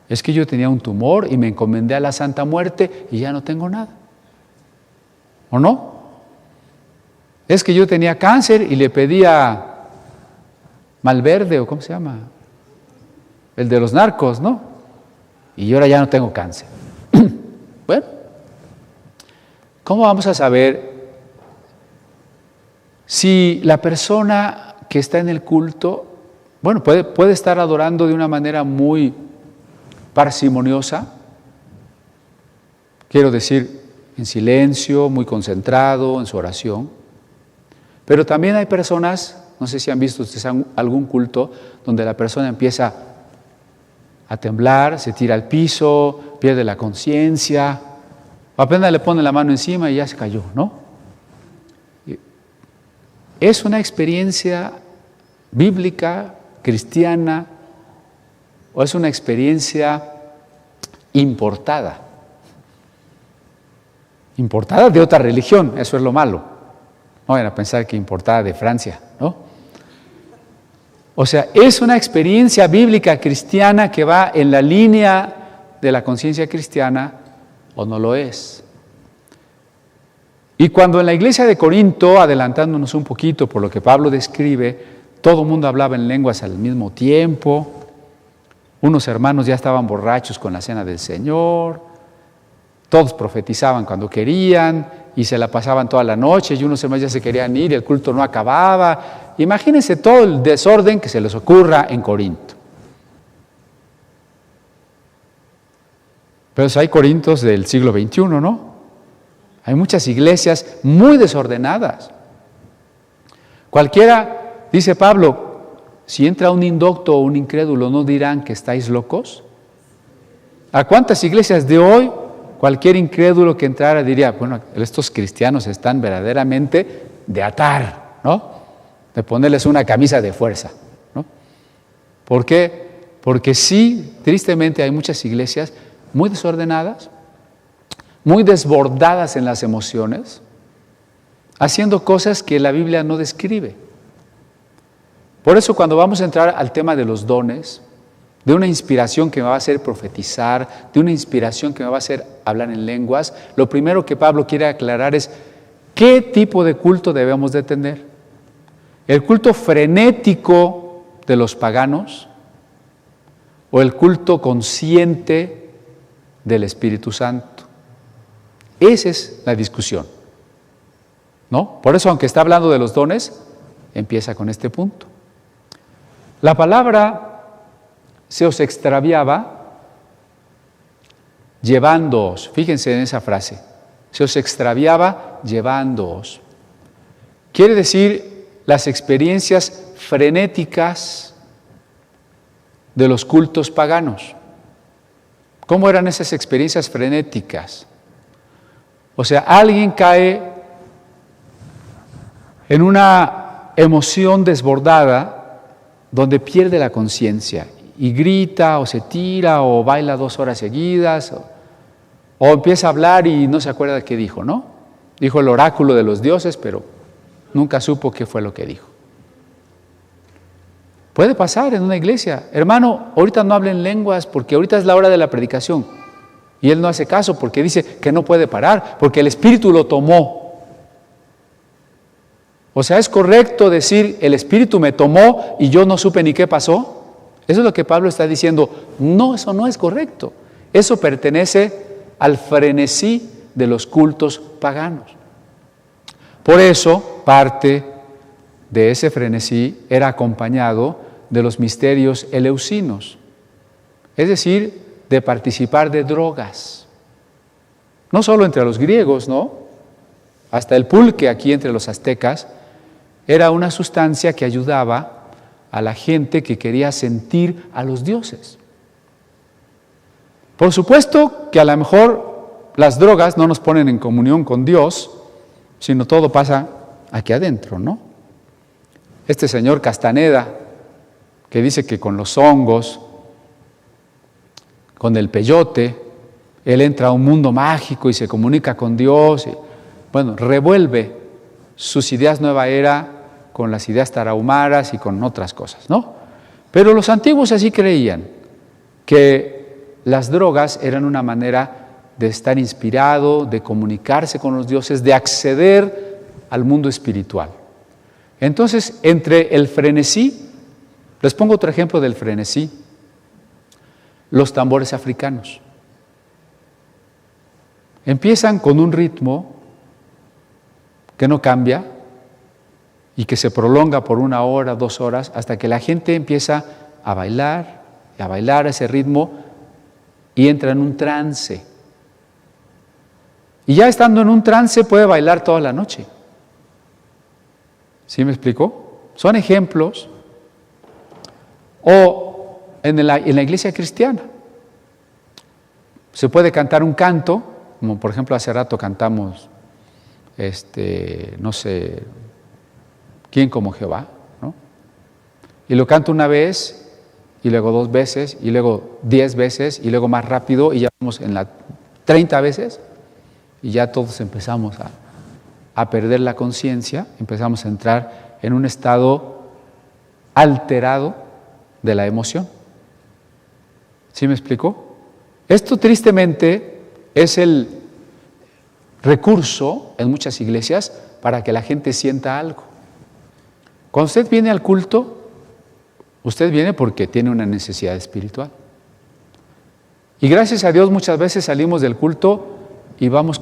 es que yo tenía un tumor y me encomendé a la Santa Muerte y ya no tengo nada. ¿O no? Es que yo tenía cáncer y le pedía Malverde, o ¿cómo se llama? El de los narcos, ¿no? Y ahora ya no tengo cáncer. Bueno, ¿cómo vamos a saber si la persona que está en el culto, bueno, puede estar adorando de una manera muy parsimoniosa, quiero decir, en silencio, muy concentrado en su oración? Pero también hay personas, no sé si han visto ustedes algún culto, donde la persona empieza a temblar, se tira al piso, pierde la conciencia, o apenas le pone la mano encima y ya se cayó, ¿no? Es una experiencia bíblica, cristiana, o es una experiencia importada. Importada de otra religión, eso es lo malo. No vayan a pensar que importada de Francia, ¿no? O sea, es una experiencia bíblica cristiana que va en la línea de la conciencia cristiana o no lo es. Y cuando en la iglesia de Corinto, adelantándonos un poquito por lo que Pablo describe, todo el mundo hablaba en lenguas al mismo tiempo, unos hermanos ya estaban borrachos con la cena del Señor, todos profetizaban cuando querían y se la pasaban toda la noche y unos hermanos ya se querían ir y el culto no acababa. Imagínense todo el desorden que se les ocurra en Corinto. Pero hay Corintos del siglo XXI, ¿no? Hay muchas iglesias muy desordenadas. Cualquiera, dice Pablo, si entra un indocto o un incrédulo, ¿no dirán que estáis locos? ¿A cuántas iglesias de hoy cualquier incrédulo que entrara diría, bueno, estos cristianos están verdaderamente de atar, ¿no? De ponerles una camisa de fuerza, ¿no? ¿Por qué? Porque sí, tristemente hay muchas iglesias muy desordenadas, muy desbordadas en las emociones, haciendo cosas que la Biblia no describe. Por eso cuando vamos a entrar al tema de los dones, de una inspiración que me va a hacer profetizar, de una inspiración que me va a hacer hablar en lenguas, lo primero que Pablo quiere aclarar es qué tipo de culto debemos de tener. ¿El culto frenético de los paganos o el culto consciente del Espíritu Santo? Esa es la discusión, ¿no? Por eso, aunque está hablando de los dones, empieza con este punto. La palabra se os extraviaba llevándoos. Fíjense en esa frase. Se os extraviaba llevándoos. Quiere decir las experiencias frenéticas de los cultos paganos. ¿Cómo eran esas experiencias frenéticas? O sea, alguien cae en una emoción desbordada donde pierde la conciencia y grita o se tira o baila 2 horas seguidas o empieza a hablar y no se acuerda de qué dijo, ¿no? Dijo el oráculo de los dioses, pero nunca supo qué fue lo que dijo. Puede pasar en una iglesia. Hermano, ahorita no hablen lenguas porque ahorita es la hora de la predicación. Y él no hace caso porque dice que no puede parar, porque el Espíritu lo tomó. O sea, ¿es correcto decir el Espíritu me tomó y yo no supe ni qué pasó? Eso es lo que Pablo está diciendo. No, eso no es correcto. Eso pertenece al frenesí de los cultos paganos. Por eso, parte de ese frenesí era acompañado de los misterios eleusinos, es decir, de participar de drogas. No solo entre los griegos, ¿no? Hasta el pulque aquí entre los aztecas era una sustancia que ayudaba a la gente que quería sentir a los dioses. Por supuesto que a lo mejor las drogas no nos ponen en comunión con Dios, sino todo pasa aquí adentro, ¿no? Este señor Castaneda, que dice que con los hongos, con el peyote, él entra a un mundo mágico y se comunica con Dios. Y, bueno, revuelve sus ideas nueva era con las ideas tarahumaras y con otras cosas, ¿no? Pero los antiguos así creían, que las drogas eran una manera de estar inspirado, de comunicarse con los dioses, de acceder al mundo espiritual. Entonces, entre el frenesí, les pongo otro ejemplo del frenesí, los tambores africanos. Empiezan con un ritmo que no cambia y que se prolonga por 1 hora, 2 horas, hasta que la gente empieza a bailar ese ritmo y entra en un trance. Y ya estando en un trance puede bailar toda la noche. ¿Sí me explico? Son ejemplos. O en la iglesia cristiana se puede cantar un canto, como por ejemplo hace rato cantamos, no sé, ¿quién como Jehová? ¿No? Y lo canto una vez, y luego 2 veces, y luego 10 veces, y luego más rápido, y ya vamos en la 30 veces, y ya todos empezamos a perder la conciencia, empezamos a entrar en un estado alterado de la emoción. ¿Sí me explico? Esto tristemente es el recurso en muchas iglesias para que la gente sienta algo. Cuando usted viene al culto, usted viene porque tiene una necesidad espiritual. Y gracias a Dios muchas veces salimos del culto y vamos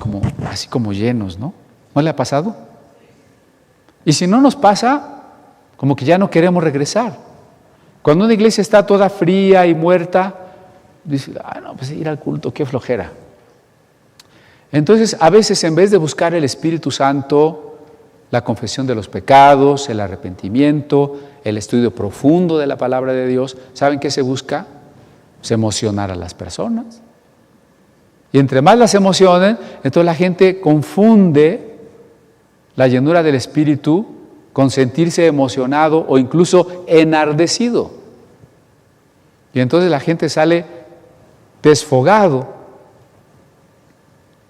así como llenos, ¿no? ¿No le ha pasado? Y si no nos pasa, como que ya no queremos regresar. Cuando una iglesia está toda fría y muerta, dice, no, pues ir al culto, qué flojera. Entonces, a veces en vez de buscar el Espíritu Santo, la confesión de los pecados, el arrepentimiento, el estudio profundo de la palabra de Dios, ¿saben qué se busca? Pues emocionar a las personas. Y entre más las emocionen, entonces la gente confunde la llenura del Espíritu con sentirse emocionado o incluso enardecido. Y entonces la gente sale desfogado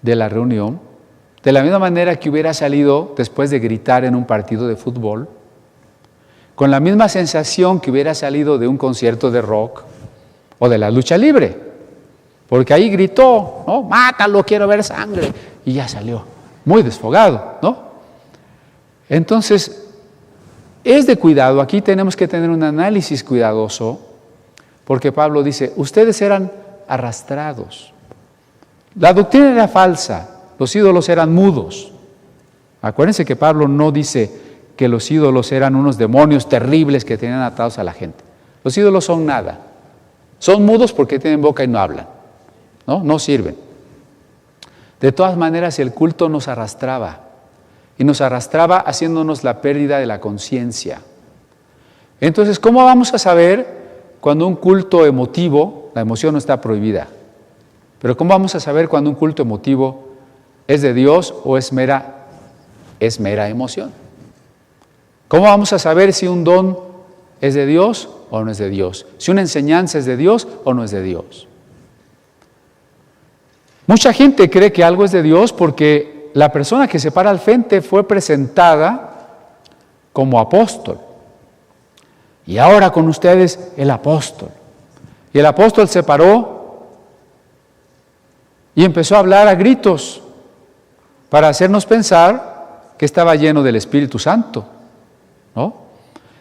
de la reunión, de la misma manera que hubiera salido después de gritar en un partido de fútbol, con la misma sensación que hubiera salido de un concierto de rock o de la lucha libre, porque ahí gritó, ¿no? Mátalo, quiero ver sangre, y ya salió, muy desfogado, ¿no? Entonces, es de cuidado, aquí tenemos que tener un análisis cuidadoso, porque Pablo dice, ustedes eran arrastrados. La doctrina era falsa, los ídolos eran mudos. Acuérdense que Pablo no dice que los ídolos eran unos demonios terribles que tenían atados a la gente. Los ídolos son nada. Son mudos porque tienen boca y no hablan. No sirven. De todas maneras, el culto nos arrastraba. Y nos arrastraba haciéndonos la pérdida de la conciencia. Entonces, ¿cómo vamos a saber cuando un culto emotivo, la emoción no está prohibida, pero cómo vamos a saber cuando un culto emotivo es de Dios o es mera emoción? ¿Cómo vamos a saber si un don es de Dios o no es de Dios? Si una enseñanza es de Dios o no es de Dios. Mucha gente cree que algo es de Dios porque la persona que se para al frente fue presentada como apóstol. Y ahora con ustedes el apóstol. Y el apóstol se paró y empezó a hablar a gritos para hacernos pensar que estaba lleno del Espíritu Santo, ¿no?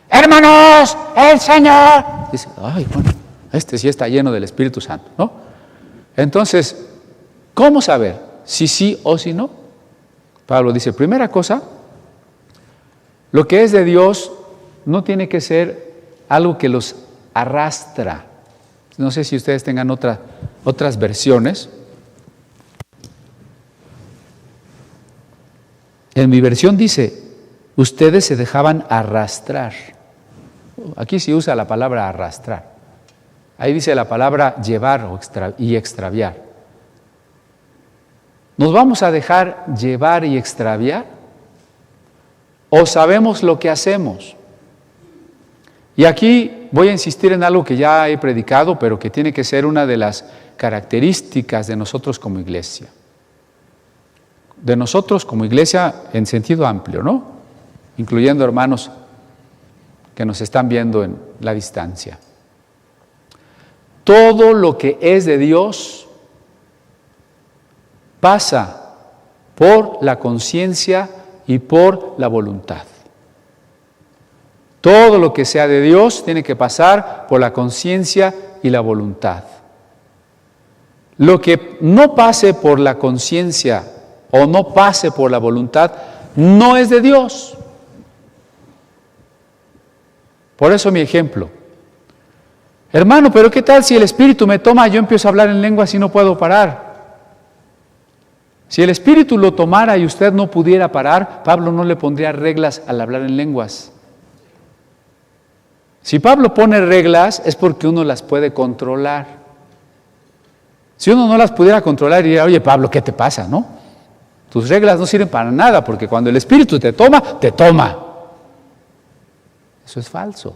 ¡Hermanos, el Señor! Dice, ay, bueno, este sí está lleno del Espíritu Santo, ¿no? Entonces, ¿cómo saber si sí o si no? Pablo dice, primera cosa, lo que es de Dios no tiene que ser algo que los arrastra. No sé si ustedes tengan otras versiones. En mi versión dice, ustedes se dejaban arrastrar. Aquí se usa la palabra arrastrar. Ahí dice la palabra llevar y extraviar. ¿Nos vamos a dejar llevar y extraviar? ¿O sabemos lo que hacemos? Y aquí voy a insistir en algo que ya he predicado, pero que tiene que ser una de las características de nosotros como iglesia. De nosotros como iglesia en sentido amplio, ¿no? Incluyendo hermanos que nos están viendo en la distancia. Todo lo que es de Dios pasa por la conciencia y por la voluntad. Todo lo que sea de Dios tiene que pasar por la conciencia y la voluntad. Lo que no pase por la conciencia o no pase por la voluntad no es de Dios. Por eso mi ejemplo. Hermano, pero ¿qué tal si el Espíritu me toma y yo empiezo a hablar en lenguas y no puedo parar? Si el Espíritu lo tomara y usted no pudiera parar, Pablo no le pondría reglas al hablar en lenguas. Si Pablo pone reglas es porque uno las puede controlar. Si uno no las pudiera controlar, diría, oye Pablo, ¿qué te pasa? ¿No? Tus reglas no sirven para nada porque cuando el Espíritu te toma, te toma. Eso es falso.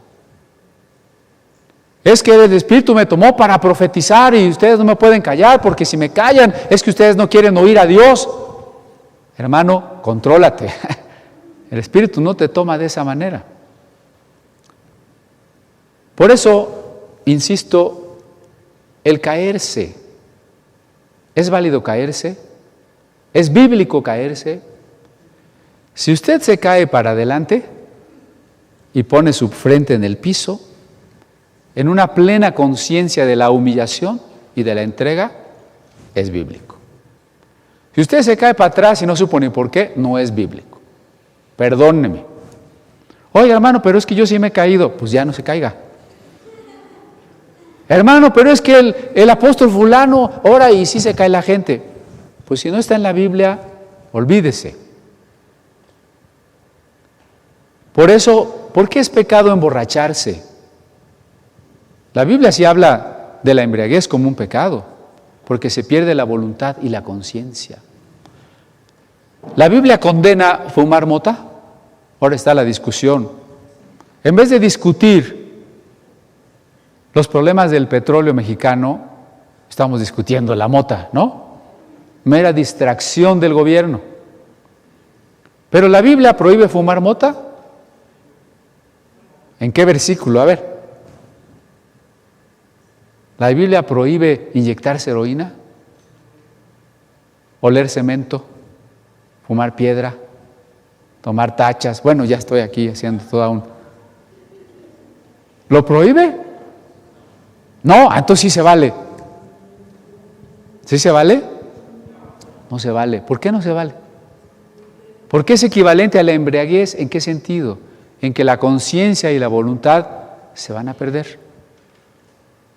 Es que el Espíritu me tomó para profetizar y ustedes no me pueden callar porque si me callan es que ustedes no quieren oír a Dios. Hermano, contrólate. El Espíritu no te toma de esa manera. Por eso, insisto, el caerse. ¿Es válido caerse? ¿Es bíblico caerse? Si usted se cae para adelante y pone su frente en el piso, en una plena conciencia de la humillación y de la entrega, es bíblico. Si usted se cae para atrás y no supo ni por qué, no es bíblico. Perdóneme. Oiga, hermano, pero es que yo sí me he caído. Pues ya no se caiga. Hermano, pero es que el apóstol fulano ora y sí se cae la gente. Pues si no está en la Biblia, olvídese. Por eso, ¿por qué es pecado emborracharse? La Biblia sí habla de la embriaguez como un pecado, porque se pierde la voluntad y la conciencia. ¿La Biblia condena fumar mota? Ahora está la discusión. En vez de discutir los problemas del petróleo mexicano, estamos discutiendo la mota, ¿no? Mera distracción del gobierno. ¿Pero la Biblia prohíbe fumar mota? ¿En qué versículo? A ver. ¿La Biblia prohíbe inyectarse heroína? ¿Oler cemento? ¿Fumar piedra? ¿Tomar tachas? Bueno, ya estoy aquí haciendo toda un... ¿Lo prohíbe? No, entonces sí se vale. ¿Sí se vale? No se vale. ¿Por qué no se vale? Porque es equivalente a la embriaguez. ¿En qué sentido? En que la conciencia y la voluntad se van a perder.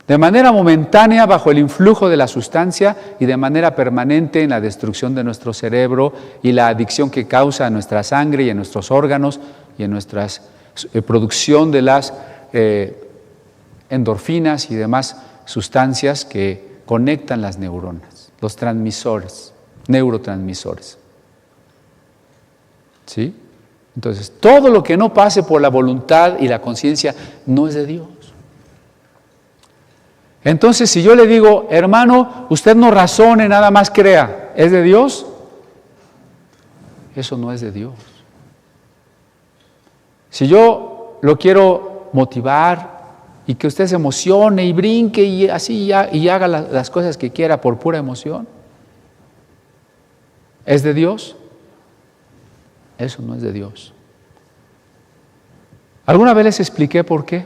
De manera momentánea bajo el influjo de la sustancia y de manera permanente en la destrucción de nuestro cerebro y la adicción que causa en nuestra sangre y en nuestros órganos y en nuestra producción de las endorfinas y demás sustancias que conectan las neuronas, los transmisores, neurotransmisores. ¿Sí? Entonces, todo lo que no pase por la voluntad y la conciencia no es de Dios. Entonces, si yo le digo, hermano, usted no razone, nada más crea, ¿es de Dios? Eso no es de Dios. Si yo lo quiero motivar y que usted se emocione y brinque y así y haga las cosas que quiera por pura emoción, ¿es de Dios? Eso no es de Dios. ¿Alguna vez les expliqué por qué?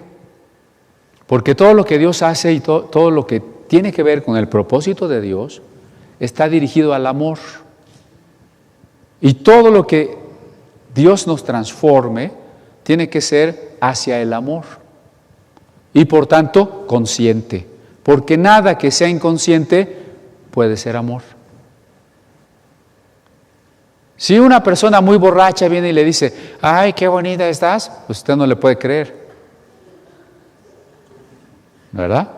Porque todo lo que Dios hace y todo lo que tiene que ver con el propósito de Dios está dirigido al amor. Y todo lo que Dios nos transforme tiene que ser hacia el amor. Y por tanto, consciente. Porque nada que sea inconsciente puede ser amor. Si una persona muy borracha viene y le dice, ay, qué bonita estás, pues usted no le puede creer. ¿Verdad?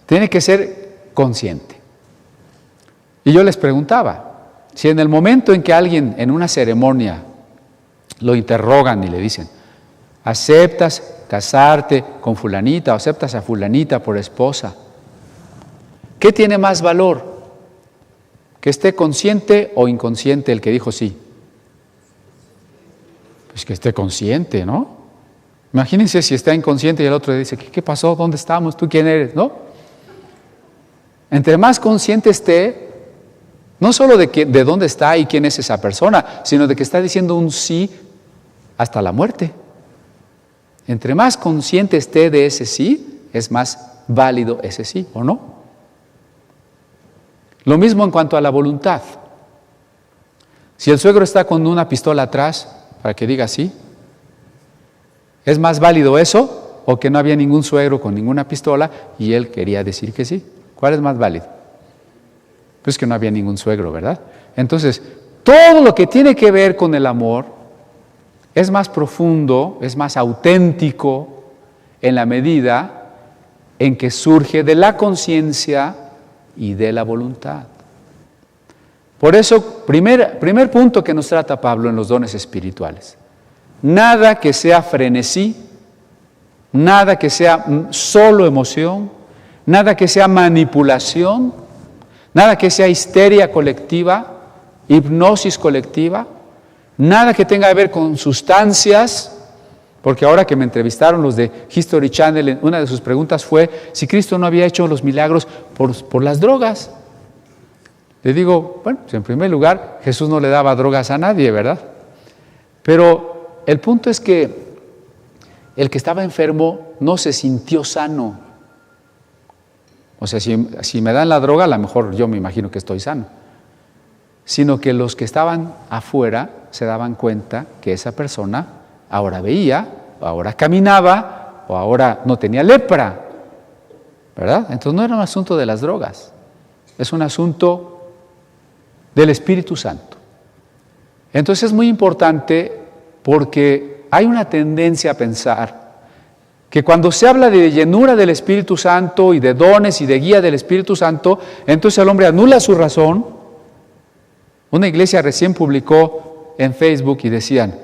Tiene que ser consciente. Y yo les preguntaba, si en el momento en que alguien en una ceremonia lo interrogan y le dicen, ¿aceptas casarte con fulanita o aceptas a fulanita por esposa? ¿Qué tiene más valor? ¿Que esté consciente o inconsciente el que dijo sí? Pues que esté consciente, ¿no? Imagínense si está inconsciente y el otro le dice, ¿qué pasó? ¿Dónde estamos? ¿Tú quién eres? ¿No? Entre más consciente esté, no solo de dónde está y quién es esa persona, sino de que está diciendo un sí hasta la muerte. Entre más consciente esté de ese sí, es más válido ese sí, ¿o no? Lo mismo en cuanto a la voluntad. Si el suegro está con una pistola atrás para que diga sí, ¿es más válido eso o que no había ningún suegro con ninguna pistola y él quería decir que sí? ¿Cuál es más válido? Pues que no había ningún suegro, ¿verdad? Entonces, todo lo que tiene que ver con el amor es más profundo, es más auténtico en la medida en que surge de la conciencia y de la voluntad. Por eso, primer punto que nos trata Pablo en los dones espirituales. Nada que sea frenesí, nada que sea solo emoción, nada que sea manipulación, nada que sea histeria colectiva, hipnosis colectiva, nada que tenga que ver con sustancias, porque ahora que me entrevistaron los de History Channel, una de sus preguntas fue si Cristo no había hecho los milagros por las drogas. Le digo, bueno, pues en primer lugar, Jesús no le daba drogas a nadie, ¿verdad? Pero el punto es que el que estaba enfermo no se sintió sano. O sea, si me dan la droga, a lo mejor yo me imagino que estoy sano. Sino que los que estaban afuera se daban cuenta que esa persona ahora veía, o ahora caminaba, o ahora no tenía lepra. ¿Verdad? Entonces no era un asunto de las drogas. Es un asunto del Espíritu Santo. Entonces es muy importante porque hay una tendencia a pensar que cuando se habla de llenura del Espíritu Santo y de dones y de guía del Espíritu Santo, entonces el hombre anula su razón. Una iglesia recién publicó en Facebook y decían,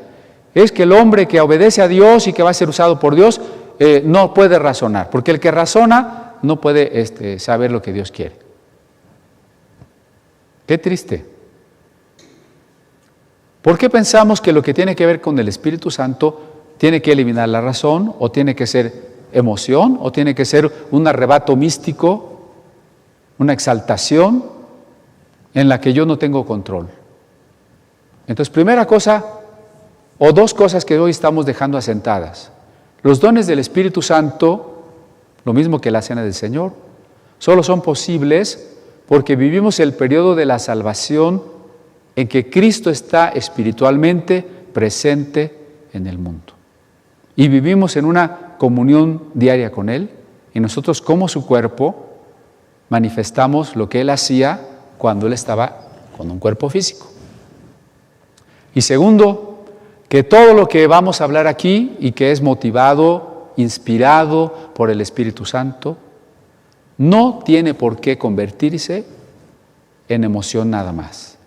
es que el hombre que obedece a Dios y que va a ser usado por Dios no puede razonar, porque el que razona no puede saber lo que Dios quiere. Qué triste. ¿Por qué pensamos que lo que tiene que ver con el Espíritu Santo tiene que eliminar la razón, o tiene que ser emoción, o tiene que ser un arrebato místico, una exaltación en la que yo no tengo control? Entonces, primera cosa, o dos cosas que hoy estamos dejando asentadas. Los dones del Espíritu Santo, lo mismo que la cena del Señor, solo son posibles porque vivimos el periodo de la salvación en que Cristo está espiritualmente presente en el mundo. Y vivimos en una comunión diaria con Él y nosotros como su cuerpo manifestamos lo que Él hacía cuando Él estaba con un cuerpo físico. Y segundo, que todo lo que vamos a hablar aquí y que es motivado, inspirado por el Espíritu Santo, no tiene por qué convertirse en emoción nada más.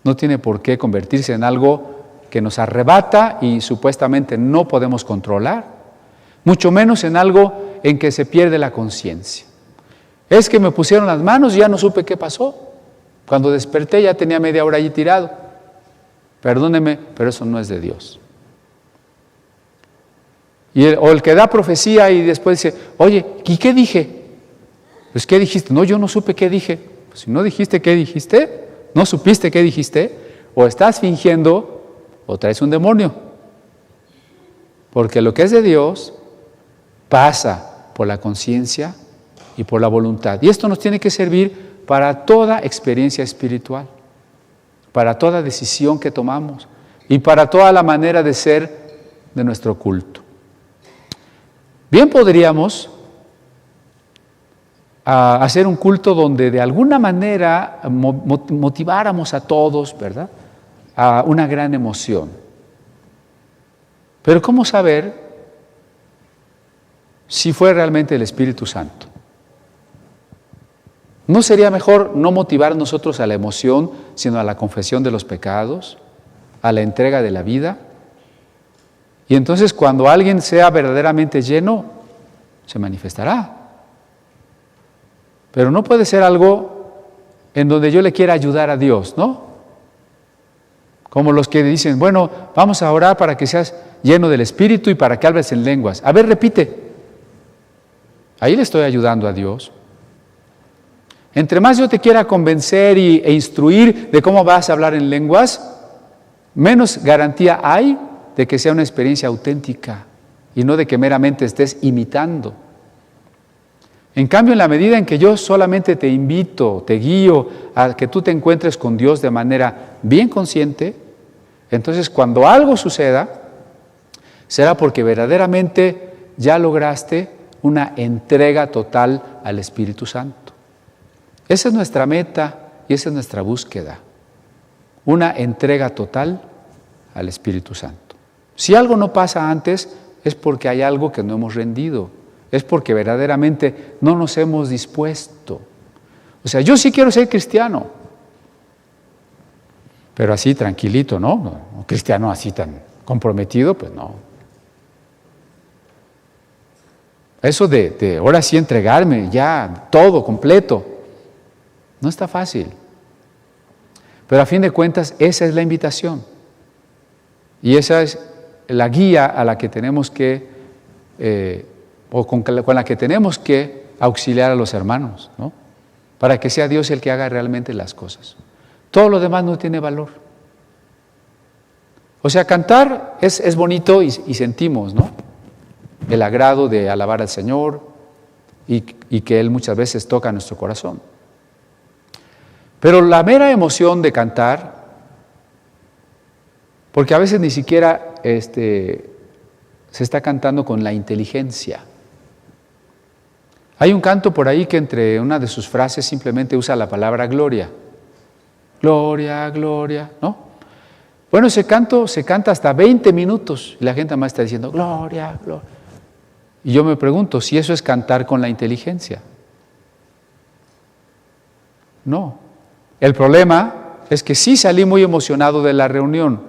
No tiene por qué convertirse en algo que nos arrebata y supuestamente no podemos controlar, mucho menos en algo en que se pierde la conciencia. Es que me pusieron las manos y ya no supe qué pasó. Cuando desperté ya tenía media hora allí tirado. Perdóneme, pero eso no es de Dios. O el que da profecía y después dice, oye, ¿y qué dije? Pues, ¿qué dijiste? No, yo no supe qué dije. Pues, si no dijiste qué dijiste, no supiste qué dijiste, o estás fingiendo o traes un demonio. Porque lo que es de Dios pasa por la conciencia y por la voluntad. Y esto nos tiene que servir para toda experiencia espiritual, para toda decisión que tomamos y para toda la manera de ser de nuestro culto. Bien podríamos hacer un culto donde de alguna manera motiváramos a todos, ¿verdad?, a una gran emoción. Pero ¿cómo saber si fue realmente el Espíritu Santo? ¿No sería mejor no motivar nosotros a la emoción, sino a la confesión de los pecados, a la entrega de la vida? Y entonces cuando alguien sea verdaderamente lleno, se manifestará. Pero no puede ser algo en donde yo le quiera ayudar a Dios, ¿no? Como los que dicen, bueno, vamos a orar para que seas lleno del Espíritu y para que hables en lenguas. A ver, repite. Ahí le estoy ayudando a Dios. Entre más yo te quiera convencer e instruir de cómo vas a hablar en lenguas, menos garantía hay de que sea una experiencia auténtica y no de que meramente estés imitando. En cambio, en la medida en que yo solamente te invito, te guío a que tú te encuentres con Dios de manera bien consciente, entonces cuando algo suceda, será porque verdaderamente ya lograste una entrega total al Espíritu Santo. Esa es nuestra meta y esa es nuestra búsqueda. Una entrega total al Espíritu Santo. Si algo no pasa antes, es porque hay algo que no hemos rendido. Es porque verdaderamente no nos hemos dispuesto. O sea, yo sí quiero ser cristiano, pero así tranquilito, ¿no? Un cristiano así tan comprometido, pues no. Eso de ahora sí entregarme, ya, todo, completo, no está fácil. Pero a fin de cuentas, esa es la invitación. Y esa es la guía a la que tenemos que, con la que tenemos que auxiliar a los hermanos, ¿no? Para que sea Dios el que haga realmente las cosas. Todo lo demás no tiene valor. O sea, cantar es bonito y sentimos, ¿no?, el agrado de alabar al Señor y que Él muchas veces toca nuestro corazón. Pero la mera emoción de cantar, porque a veces ni siquiera se está cantando con la inteligencia. Hay un canto por ahí que entre una de sus frases simplemente usa la palabra gloria. Gloria, gloria, ¿no? Bueno, ese canto se canta hasta 20 minutos y la gente más está diciendo gloria, gloria. Y yo me pregunto si eso es cantar con la inteligencia. No. El problema es que sí salí muy emocionado de la reunión,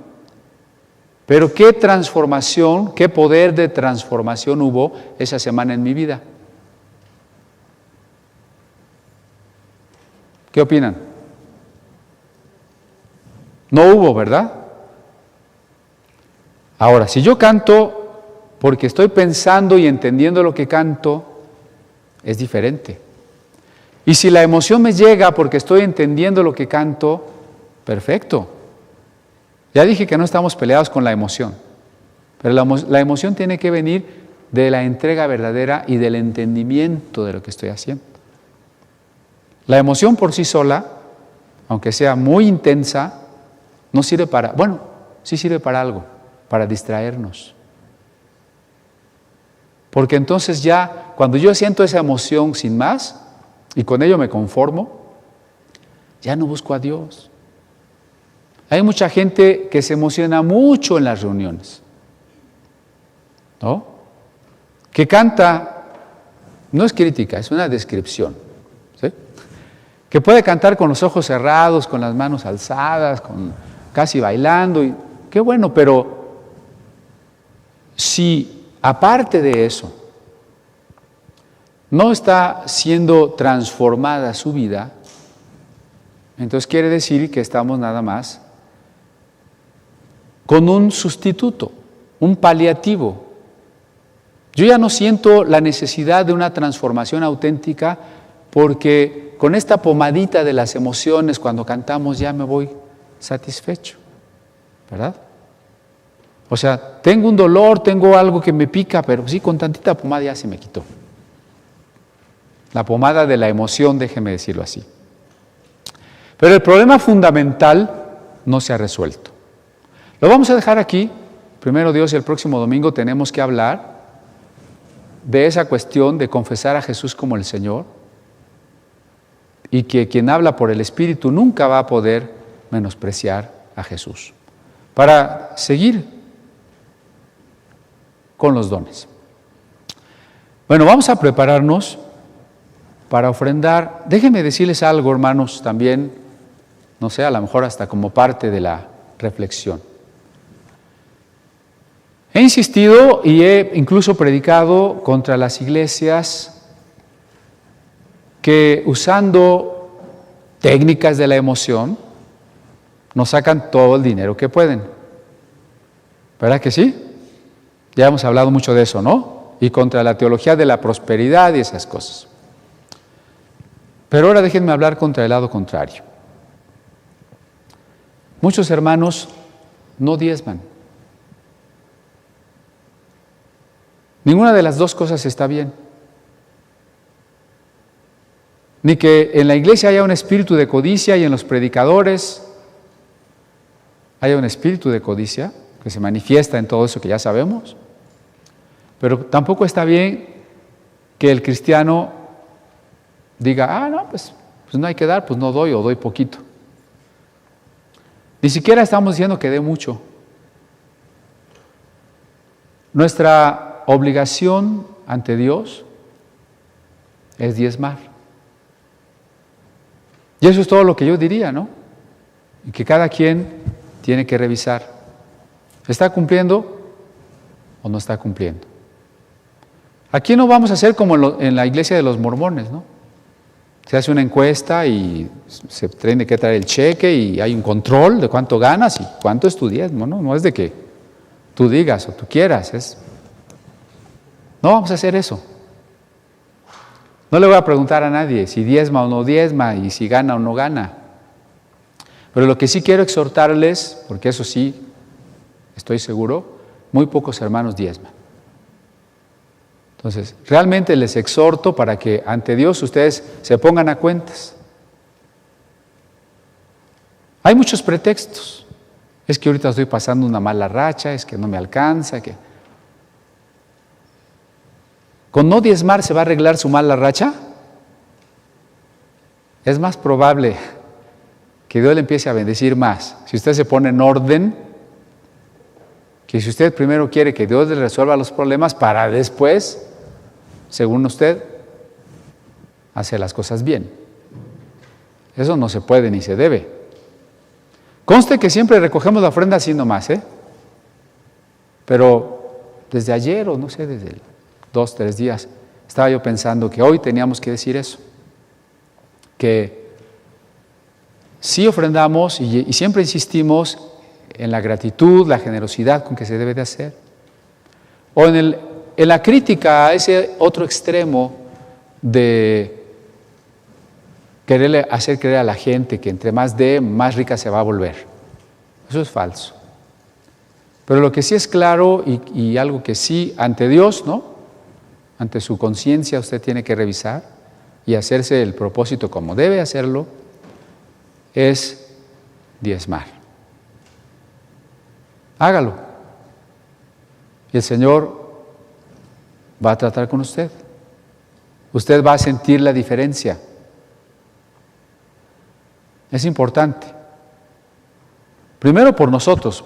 pero qué transformación, qué poder de transformación hubo esa semana en mi vida. ¿Qué opinan? No hubo, ¿verdad? Ahora, si yo canto porque estoy pensando y entendiendo lo que canto, es diferente. Y si la emoción me llega porque estoy entendiendo lo que canto, perfecto. Ya dije que no estamos peleados con la emoción, pero la emoción tiene que venir de la entrega verdadera y del entendimiento de lo que estoy haciendo. La emoción por sí sola, aunque sea muy intensa, no sirve para, bueno, sí sirve para algo, para distraernos. Porque entonces ya, cuando yo siento esa emoción sin más, y con ello me conformo, ya no busco a Dios. Hay mucha gente que se emociona mucho en las reuniones, ¿no? Que canta, no es crítica, es una descripción, ¿sí? Que puede cantar con los ojos cerrados, con las manos alzadas, casi bailando, y qué bueno, pero si aparte de eso no está siendo transformada su vida, entonces quiere decir que estamos nada más con un sustituto, un paliativo. Yo ya no siento la necesidad de una transformación auténtica porque con esta pomadita de las emociones cuando cantamos ya me voy satisfecho, ¿verdad? O sea, tengo un dolor, tengo algo que me pica, pero sí, con tantita pomada ya se me quitó. La pomada de la emoción, déjeme decirlo así. Pero el problema fundamental no se ha resuelto. Lo vamos a dejar aquí. Primero Dios, y el próximo domingo tenemos que hablar de esa cuestión de confesar a Jesús como el Señor y que quien habla por el Espíritu nunca va a poder menospreciar a Jesús. Para seguir con los dones. Bueno, vamos a prepararnos para ofrendar. Déjenme decirles algo, hermanos, también, no sé, a lo mejor hasta como parte de la reflexión. He insistido y he incluso predicado contra las iglesias que usando técnicas de la emoción nos sacan todo el dinero que pueden. ¿Verdad que sí? Ya hemos hablado mucho de eso, ¿no? Y contra la teología de la prosperidad y esas cosas. Pero ahora déjenme hablar contra el lado contrario. Muchos hermanos no diezman. Ninguna de las dos cosas está bien. Ni que en la iglesia haya un espíritu de codicia y en los predicadores haya un espíritu de codicia que se manifiesta en todo eso que ya sabemos. Pero tampoco está bien que el cristiano diga, no, pues no hay que dar, pues no doy o doy poquito. Ni siquiera estamos diciendo que dé mucho. Nuestra obligación ante Dios es diezmar. Y eso es todo lo que yo diría, ¿no? Y que cada quien tiene que revisar. ¿Está cumpliendo o no está cumpliendo? Aquí no vamos a hacer como en la iglesia de los mormones, ¿no? Se hace una encuesta y se tiene que traer el cheque y hay un control de cuánto ganas y cuánto es tu diezmo, ¿no? No es de que tú digas o tú quieras, no vamos a hacer eso. No le voy a preguntar a nadie si diezma o no diezma y si gana o no gana. Pero lo que sí quiero exhortarles, porque eso sí, estoy seguro, muy pocos hermanos diezman. Entonces, realmente les exhorto para que ante Dios ustedes se pongan a cuentas. Hay muchos pretextos. Es que ahorita estoy pasando una mala racha, es que no me alcanza, que... ¿Con no diezmar se va a arreglar su mala racha? Es más probable que Dios le empiece a bendecir más si usted se pone en orden, que si usted primero quiere que Dios le resuelva los problemas para después, según usted, hacer las cosas bien. Eso no se puede ni se debe. Conste que siempre recogemos la ofrenda así nomás, pero desde ayer o no sé, desde 2, 3 días, estaba yo pensando que hoy teníamos que decir eso, que sí ofrendamos y siempre insistimos en la gratitud, la generosidad con que se debe de hacer, o en la crítica a ese otro extremo de quererle hacer creer a la gente que entre más dé, más rica se va a volver. Eso es falso. Pero lo que sí es claro y algo que sí ante Dios, ¿no? Ante su conciencia usted tiene que revisar y hacerse el propósito como debe hacerlo, es diezmar. Hágalo. Y el Señor va a tratar con usted. Usted va a sentir la diferencia. Es importante. Primero por nosotros,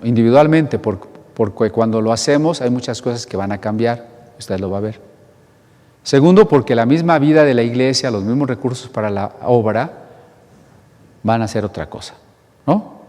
individualmente, porque cuando lo hacemos hay muchas cosas que van a cambiar. Usted lo va a ver. Segundo, porque la misma vida de la iglesia, los mismos recursos para la obra, van a ser otra cosa, ¿no?